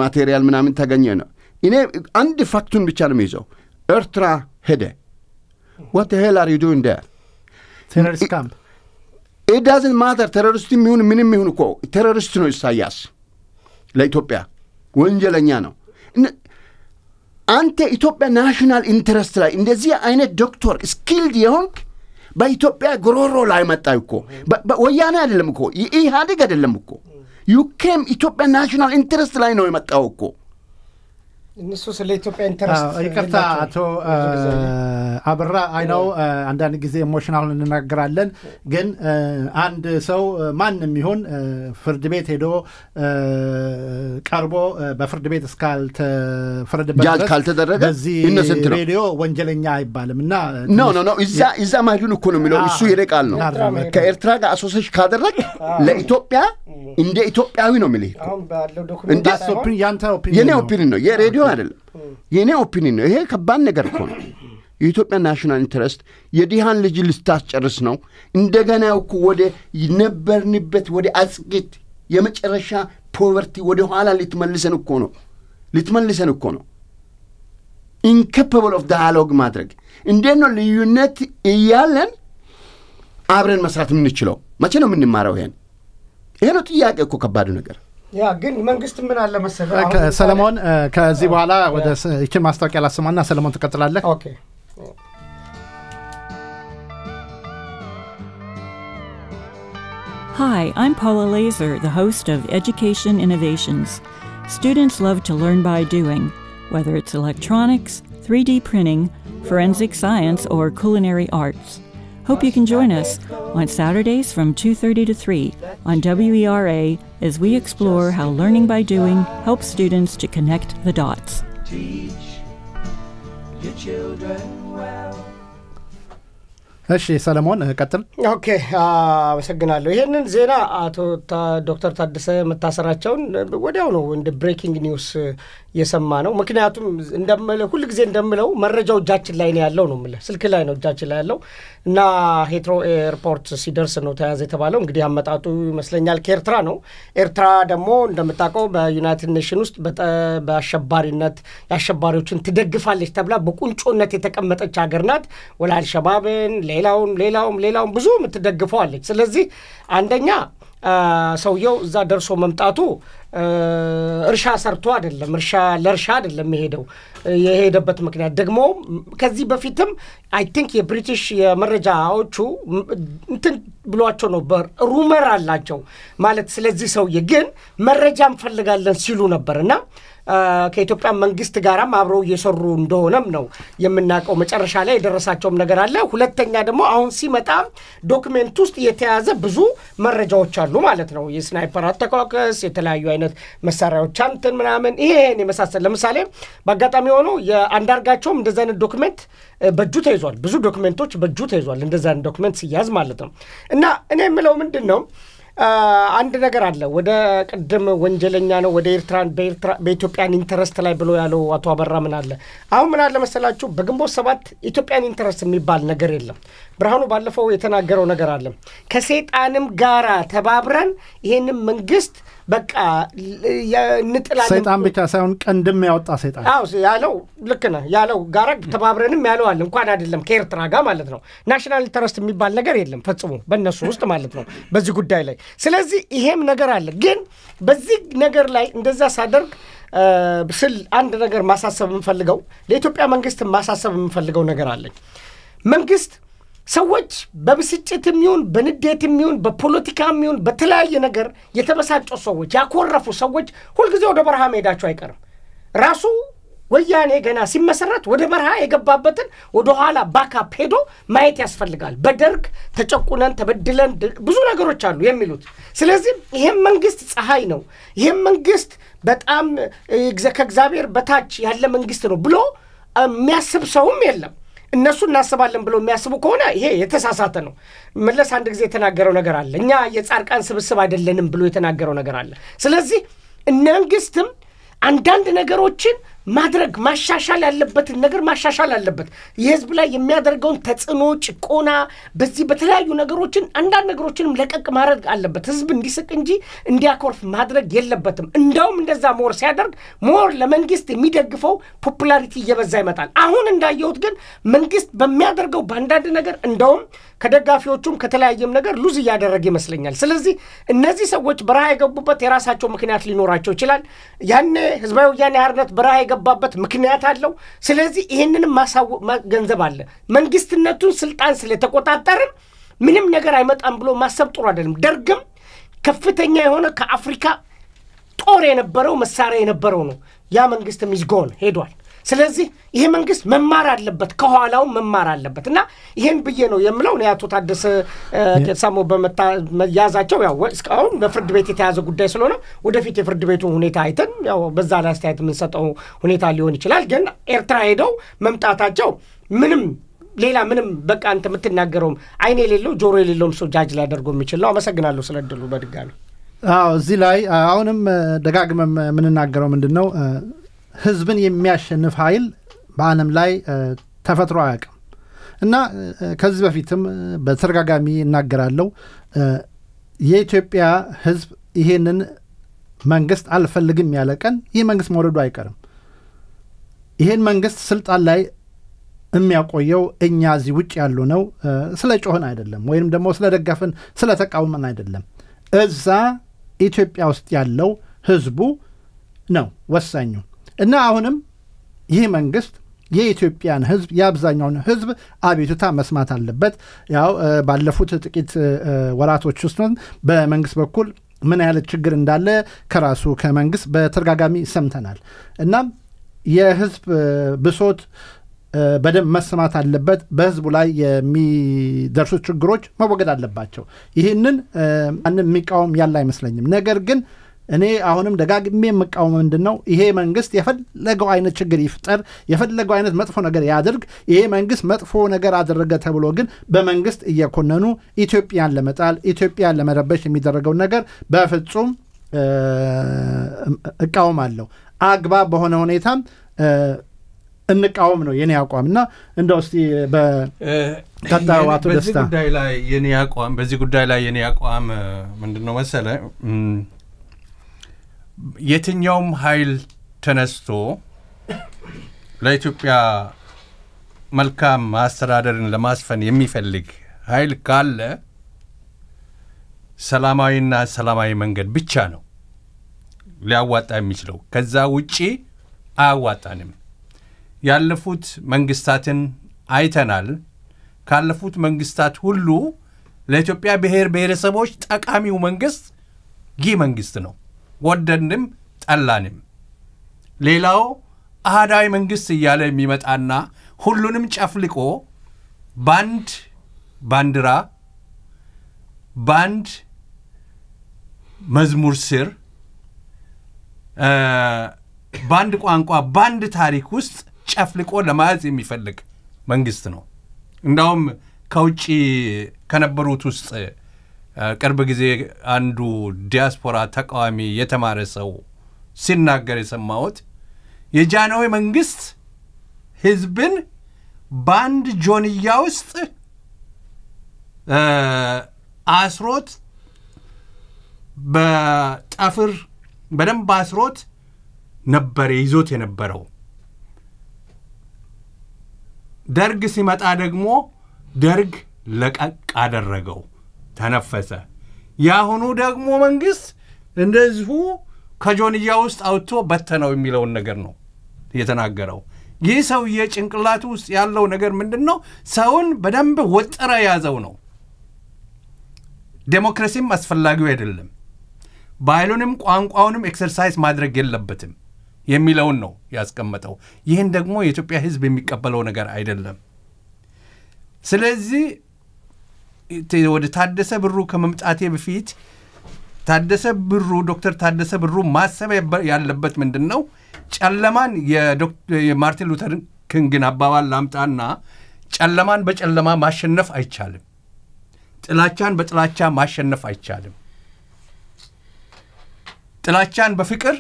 ማቴሪያል ምናምን ተገኘ ነው። እኔ አንድ ፋክቱን ብቻ ነው የሚይዘው። ኤርትራ ሄደ። What the hell are you doing there? Terrorist camp. It doesn't matter. Terrorist የሚሆን ምንም ይሁን እኮ ቴሮሪስት ነው ኢሳያስ ለኢትዮጵያ ወንጀለኛ ነው። አንተ ኢትዮጵያ ናሽናል ኢንተረስት ላይ እንደዚህ አይነት ዶክተር ስኪልድ የሆንክ በኢትዮጵያ ግሮሮ ላይ መጣ እኮ ወያኔ አይደለም እኮ ኢህአዴግ አይደለም እኮ you came ኢትዮጵያ ናሽናል ኢንተረስት ላይ ነው የመጣው እኮ እነሱ ስለ ኢትዮጵያ ኢንተረስት ይቅርታ አቶ አብራ አይናው አንዳንድ ጊዜ ኢሞሽናል እንናገራለን ግን አንድ ሰው ማንንም ይሁን ፍርድ ቤት ሄዶ ቀርቦ በፍርድ ቤት እስካልተፈረደበት ጃጅ ካልተደረገ ኢኖሰንት ነው ሬዲዮ ወንጀለኛ አይባልምና ኖ እዛ ማይሉን እኮ ነው የሚለው እሱ የረቃል ነው ከኤርትራ ጋር አሶሲዬሽን ካደረገ ለኢትዮጵያ እንደ ኢትዮጵያዊ ነው የሚለው አሁን ባለው ዶክመንት ያንተ የኔ ኦፒኒየን ነው የሬዲዮ አይደለም የኔ ኦፒኒየን ነው ይሄ ከባድ ነገር እኮ ነው የኢትዮጵያ ናሽናል ኢንተረስት የዲሃን ልጅ ልታስጨርስ ነው እንደገና እኮ ወደ ይነበርንበት ወደ አጽቂት የመጨረሻ ፖቨርቲ ወደ ኋላ ልትመልሰን እኮ ነው incapable of dialogue ማድረግ እንዴት ነው ልዩነት እያለን አብረን መስራት የምንችለው መቼ ነው የምንማረው ይሄ ነው ጥያቄ እኮ ከባድ ነገር ያ ግን መንግስት ምን አለ መሰለህ ሰለሞን ከዚህ በኋላ ወደ እቺ ማስታወቂያ ላስማና ሰለሞን ተከታተላለህ ኦኬ Hi, I'm Paula Laser, the host of Education Innovations. Students love to learn by doing, whether it's electronics, 3D printing, forensic science, or culinary arts. Hope you can join us on Saturdays from 2:30 to 3 on WERA as we explore how learning by doing helps students to connect the dots. Teach your children well. እሺ ሰለሞን ቀጥል ኦኬ አመሰግናለሁ ይሄንን ዜና አቶ ዶክተር ታደሰ መታሰራቸውን ወዲያው ነው እንደ ብሬኪንግ ኒውስ የሰማ ነው ምክንያቱም እንደምለው ሁሉ ጊዜ እንደምለው መረጃው እጃችን ላይ ነው ያለው ነው ማለት ስልክ ላይ ነው እጃችን ላይ ያለው እና ሄትሮ ኤርፖርት ሲደርስ ነው ተያዘ የተባለው እንግዲህ አመጣጡ ይመስለኛል ከኤርትራ ነው ኤርትራ ደግሞ እንደምታውቀው በዩናይትድ ኔሽን ውስጥ በአሸባሪነት ያሸባሪዎችን ትደግፋለች ተብላ በቁንጮነት የተቀመጠች ሀገር ናት ወላ አልሸባብን ሌላውን ብዙ የምትደግፈው አለች ስለዚህ አንደኛ ሰውየው እዛ ደርሶ መምጣቱ እርሻ ሰርቶ አይደለም ለእርሻ አይደለም የሄደበት ምክንያት ደግሞ ከዚህ በፊትም አይ ቲንክ የብሪቲሽ የመረጃዎቹ እንትን ብሏቸው ነበር ሩመር አላቸው ማለት ስለዚህ ሰውዬ ግን መረጃ እንፈልጋለን ሲሉ ነበርና ከኢትዮጵያ መንግስት ጋራም አብረው እየሰሩ እንደሆነም ነው የምናቀው መጨረሻ ላይ የደረሳቸውም ነገር አለ ሁለተኛ ደግሞ አሁን ሲመጣ ዶክመንት ውስጥ የተያዘ ብዙ መረጃዎች አሉ ማለት ነው የስናይፐር አተኳኮስ የተለያዩ አይነት መሳሪያዎች አንተን ምናምን ይሄን የመሳሰል ለምሳሌ በአጋጣሚ ሆኖ የአንዳርጋቸው እንደዛ አይነት ዶክመንት በእጁ ተይዟል ብዙ ዶክመንቶች በእጁ ተይዟል እንደዛ አይነት ዶክመንት ሲያዝ ማለት ነው እና እኔ የምለው ምንድነው አንድ ነገር አለ ወደ ቀደም ወንጀለኛ ነው ወደ ኤርትራን በኢትዮጵያን ኢንተረስት ላይ ብሎ ያለው አቶ አበራ ምን አለ አሁን ምን አለ መሰላችሁ በግንቦት 7 ኢትዮጵያን ኢንተረስት የሚባል ነገር የለም ብርሃኑ ባለፈው የተናገረው ነገር አለ ከሰይጣንም ጋራ ተባብረን ይሄንን መንግስት በቃ እንጥላለን ሰይጣን ብቻ ሳይሆን ቀንድም ያወጣ ሰይጣን አው ያለው ልክ ነው ያለው ጋራ ተባብረንም ያለው አለ እንኳን አይደለም ከኤርትራ ጋር ማለት ነው ናሽናል ኢንተረስት የሚባል ነገር የለም ፈጽሞ በእነሱ ውስጥ ማለት ነው በዚህ ጉዳይ ላይ ስለዚህ ይሄም ነገር አለ ግን በዚህ ነገር ላይ እንደዛ ሳደርግ ስል አንድ ነገር ማሳሰብ እንፈልገው ለኢትዮጵያ መንግስት ማሳሰብ እንፈልገው ነገር አለ መንግስት ሰዎች በብስጭትም ይሁን በንዴትም ይሁን በፖለቲካም ይሁን በተለያየ ነገር የተበሳጩ ሰዎች ያኮረፉ ሰዎች ሁሉ ጊዜ ወደ በረሃ መሄዳቸው አይቀርም ራሱ ወያኔ ገና ሲመሰረት ወደ በረሃ የገባበትን ወደ ኋላ ባካፕ ሄዶ ማየት ያስፈልጋል በደርግ ተጨቁነን ተበድለን ብዙ ነገሮች አሉ የሚሉት ስለዚህ ይሄን መንግስት ፀሐይ ነው ይሄን መንግስት በጣም ከእግዚአብሔር በታች ያለ መንግስት ነው ብሎ የሚያስብ ሰውም የለም እነሱ እናስባለን ብሎ የሚያስቡ ከሆነ ይሄ የተሳሳተ ነው መለስ አንድ ጊዜ የተናገረው ነገር አለ እኛ የጻርቃን ስብስብ አይደለንም ብሎ የተናገረው ነገር አለ ስለዚህ መንግስትም አንዳንድ ነገሮችን ማድረግ ማሻሻል ያለበት ነገር ማሻሻል አለበት የህዝብ ላይ የሚያደርገውን ተጽዕኖ ጭቆና በዚህ በተለያዩ ነገሮችን አንዳንድ ነገሮችንም ለቀቅ ማድረግ አለበት ህዝብ እንዲስቅ እንጂ እንዲያኮርፍ ማድረግ የለበትም እንደውም እንደዛ ሞር ሲያደርግ ሞር ለመንግስት የሚደግፈው ፖፑላሪቲ እየበዛ ይመጣል አሁን እንዳየሁት ግን መንግስት በሚያደርገው ባንዳንድ ነገር እንደውም ከደጋፊዎቹም ከተለያየም ነገር ሉዝ ያደረገ ይመስለኛል ስለዚህ እነዚህ ሰዎች በረሃ የገቡበት የራሳቸው ምክንያት ሊኖራቸው ይችላል ያኔ ህዝባዊ ወያኔ ሓርነት በረሃ የገባበት ምክንያት አለው ስለዚህ ይሄንንም ገንዘብ አለ መንግስትነቱን ስልጣን ስለተቆጣጠርን ምንም ነገር አይመጣም ብሎ ማሰብ ጥሩ አይደለም ደርግም ከፍተኛ የሆነ ከአፍሪካ ጦር የነበረው መሳሪያ የነበረው ነው ያ መንግስትም ይዝጎን ሄዷል ስለዚህ ይሄ መንግስት መማር አለበት ከኋላው መማር አለበት እና ይሄን ብዬ ነው የምለው ነው አቶ ታደሰ ከሳሞ በመያዛቸው ያው እስካሁን በፍርድ ቤት የተያዘ ጉዳይ ስለሆነ ወደፊት የፍርድ ቤቱን ሁኔታ አይተን ያው በዛ ላይ አስተያየት የምንሰጠው ሁኔታ ሊሆን ይችላል ግን ኤርትራ ሄደው መምጣታቸው ምንም ሌላ ምንም በቃ አንተ የምትናገረው አይኔ የሌለው ጆሮ የሌለው ሰው ጃጅ ሊያደርጉ የሚችል ነው አመሰግናለሁ ስለደሉ በድጋሚ እዚህ ላይ አሁንም ደጋግመም ምንናገረው ምንድነው ህዝብን የሚያሸንፍ ኃይል በአለም ላይ ተፈጥሮ አያውቅም እና ከዚህ በፊትም በተረጋጋሚ እናገራለሁ የኢትዮጵያ ህዝብ ይሄንን መንግስት አልፈልግም ያለ ቀን ይሄ መንግስት መውረዱ አይቀርም ይሄን መንግስት ስልጣን ላይ የሚያቆየው እኛ እዚህ ውጭ ያሉ ነው ስለ ጮህን አይደለም ወይንም ደግሞ ስለ ደጋፈን ስለ ተቃውመን አይደለም እዛ ኢትዮጵያ ውስጥ ያለው ህዝቡ ነው ወሳኙ እና አሁንም ይሄ መንግስት የኢትዮጵያን ህዝብ ያብዛኛውን ህዝብ አቤቱታ መስማት አለበት ያው ባለፉት ጥቂት ወራቶች ውስጥ በመንግስት በኩል ምን ያህል ችግር እንዳለ ከራሱ ከመንግስት በተረጋጋሚ ሰምተናል እና የህዝብ ብሶት በደም መስማት አለበት በህዝቡ ላይ የሚደርሱ ችግሮች መወገድ አለባቸው ይሄንን አንንም የሚቃወም ያለ አይመስለኝም ነገር ግን እኔ አሁንም ደጋግሜ የምቃወም ምንድነው ይሄ መንግስት የፈለገው አይነት ችግር ይፍጠር የፈለገው አይነት መጥፎ ነገር ያድርግ ይሄ መንግስት መጥፎ ነገር አደረገ ተብሎ ግን በመንግስት እየኮነኑ ኢትዮጵያን ለመጣል ኢትዮጵያን ለመረበሽ የሚደረገው ነገር በፍጹም እቃወማለሁ አግባብ በሆነ ሁኔታ እንቃወም ነው የኔ አቋምና እንደው እስቲ በቀጣዩ አቶ ደስታ በዚህ ጉዳይ ላይ የኔ አቋም ምንድነው መሰለ የትኛውም ኃይል ተነስቶ ለኢትዮጵያ መልካም አስተዳደርን ለማስፈን የሚፈልግ ኃይል ካለ ሰላማዊና ሰላማዊ መንገድ ብቻ ነው ሊያዋጣ የሚችለው ከዛ ውጪ አያዋጣንም ያለፉት መንግስታትን አይተናል ካለፉት መንግስታት ሁሉ ለኢትዮጵያ ብሔር ብሔረሰቦች ጠቃሚው መንግስት ይህ መንግስት ነው ወደንም ጠላንም ሌላው አሃዳዊ መንግስት እያለ የሚመጣና ሁሉንም ጨፍልቆ ባንድ ባንዲራ ባንድ መዝሙር ስር ባንድ ቋንቋ ባንድ ታሪክ ውስጥ ጨፍልቆ ለማያዝ የሚፈልግ መንግስት ነው እንዳውም ከውጪ ከነበሩት ውስጥ ቅርብ ጊዜ አንዱ ዲያስፖራ ተቃዋሚ የተማረ ሰው ሲናገር የሰማሁት የጃንሆይ መንግስት ህዝብን ባንድ ጆንያ ውስጥ አስሮት በጠፍር በደንብ አስሮት ነበር ይዞት የነበረው ደርግ ሲመጣ ደግሞ ደርግ ለቀቅ አደረገው ተነፈሰ ያሁኑ ደግሞ መንግስት እንደዚሁ ከጆንያ ውስጥ አውጥቶ በተነው የሚለውን ነገር ነው የተናገረው ይህ ሰውዬ ጭንቅላቱ ውስጥ ያለው ነገር ምንድነው ሰውን በደንብ ወጥረ ያዘው ነው ዴሞክራሲም አስፈላጊው አይደለም ባይሉንም ቋንቋውንም ኤክሰርሳይዝ ማድረግ የለበትም የሚለውን ነው ያስቀመጠው ይህን ደግሞ የኢትዮጵያ ህዝብ የሚቀበለው ነገር አይደለም ስለዚህ ወደ ታደሰ ብሩ ከመምጣቴ በፊት ታደሰ ብሩ ዶክተር ታደሰ ብሩ ማሰብ ያለበት ምንድነው ጨለማን የማርቲን ሉተር ኪንግን አባባል ላምጣና ጨለማን በጨለማ ማሸነፍ አይቻልም ጥላቻን በጥላቻ ማሸነፍ አይቻልም ጥላቻን በፍቅር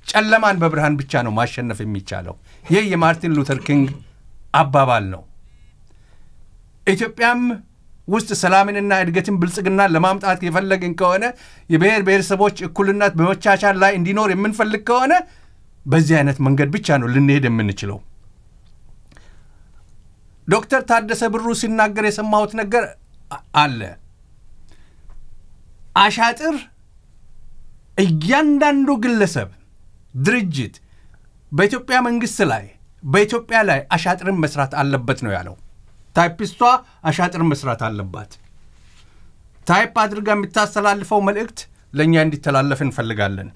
ጨለማን በብርሃን ብቻ ነው ማሸነፍ የሚቻለው ይህ የማርቲን ሉተር ኪንግ አባባል ነው ኢትዮጵያም ውስጥ ሰላምንና እድገትን ብልጽግና ለማምጣት የፈለግን ከሆነ የብሔር ብሔረሰቦች እኩልነት በመቻቻል ላይ እንዲኖር የምንፈልግ ከሆነ በዚህ አይነት መንገድ ብቻ ነው ልንሄድ የምንችለው ዶክተር ታደሰ ብሩ ሲናገር የሰማሁት ነገር አለ አሻጥር እያንዳንዱ ግለሰብ ድርጅት በኢትዮጵያ መንግስት ላይ በኢትዮጵያ ላይ አሻጥርን መስራት አለበት ነው ያለው ታይፒስቷ አሻጥር መስራት አለባት ታይፕ አድርጋ የምታስተላልፈው መልእክት ለኛ እንዲተላለፍ እንፈልጋለን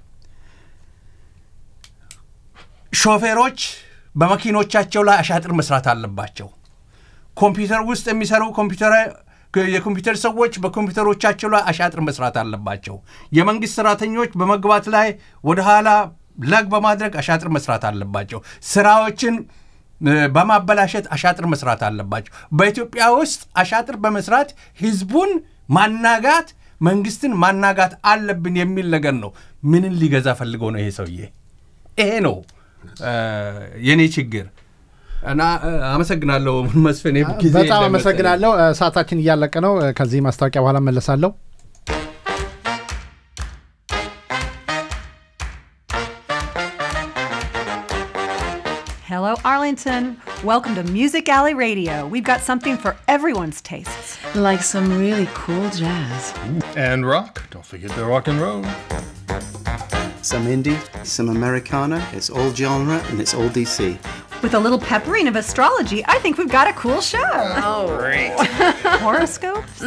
ሾፌሮች በመኪኖቻቸው ላይ አሻጥር መስራት አለባቸው ኮምፒውተር ውስጥ የሚሰሩ የኮምፒውተር ሰዎች በኮምፒውተሮቻቸው ላይ አሻጥር መስራት አለባቸው የመንግስት ሰራተኞች በመግባት ላይ ወደ ኋላ ላግ በማድረግ አሻጥር መስራት አለባቸው ስራዎችን በማበላሸት አሻጥር መስራት አለባቸው በኢትዮጵያ ውስጥ አሻጥር በመስራት ህዝቡን ማናጋት መንግስትን ማናጋት አለብን የሚል ነገር ነው ምንን ሊገዛ ፈልገው ነው ይሄ ሰውዬ ይሄ ነው የኔ ችግር እና አመሰግናለሁ መስፈኔ ጊዜ በጣም አመሰግናለሁ ሰዓታችን እያለቀ ነው ከዚህ ማስታወቂያ በኋላ መለሳለሁ Hello, Arlington. Welcome to Music Alley Radio. We've got something for everyone's tastes. Like some really cool jazz. And rock. Don't forget the rock and roll. Some indie, some Americana. It's all genre and it's all DC. With a little peppering of astrology, I think we've got a cool show. Oh, great. Horoscopes?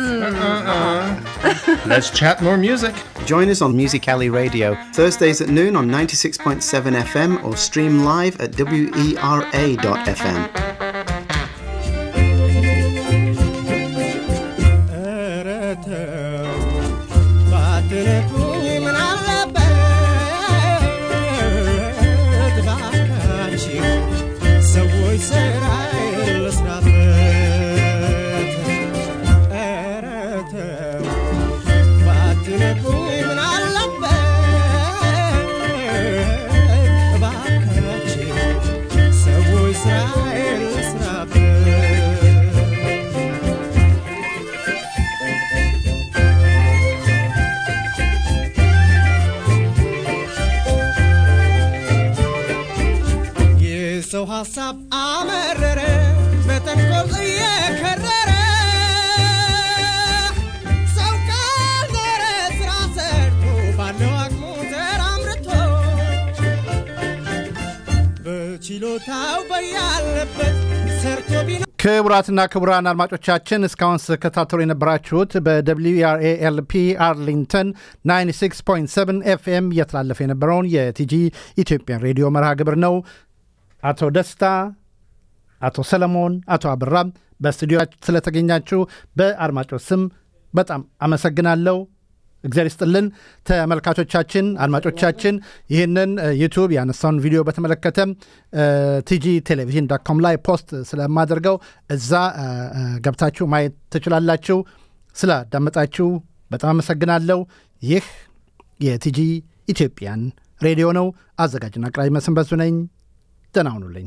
Let's chat more music. Join us on Music Alley Radio, Thursdays at noon on 96.7 FM or stream live at wera.fm. ሐሳብ አመረረ በተንኮል የከረረ ሰው ካደረ ስራ ሰርቶ ባለው አቅሙ ተራምርቶ በችሎታው በያለበት ሰርቶ ቢኖር ክቡራትና ክቡራን አድማጮቻችን እስካሁን ተከታተሉ የነበራችሁት በWRALP አርሊንግተን 96.7 FM እየተላለፈ የነበረውን የቲጂ ኢትዮጵያን ሬዲዮ መርሃ ግብር ነው አቶ ደስታ አቶ ሰለሞን አቶ አብራም በስቱዲዮ ስለተገኛችሁ በአድማጮች ስም በጣም አመሰግናለሁ እግዚአብሔር ይስጥልን ተመልካቾቻችን አድማጮቻችን ይህንን ዩቲዩብ ያነሳውን ቪዲዮ በተመለከተ tgtelevision.com ላይ ፖስት ስለማደርገው እዛ ገብታችሁ ማየት ትችላላችሁ ስላዳመጣችሁ በጣም አመሰግናለሁ ይህ የቲጂ ኢትዮጵያን ሬዲዮ ነው አዘጋጅና አቅራቢ መስንበዙ ነኝ ደህና ሁኑልኝ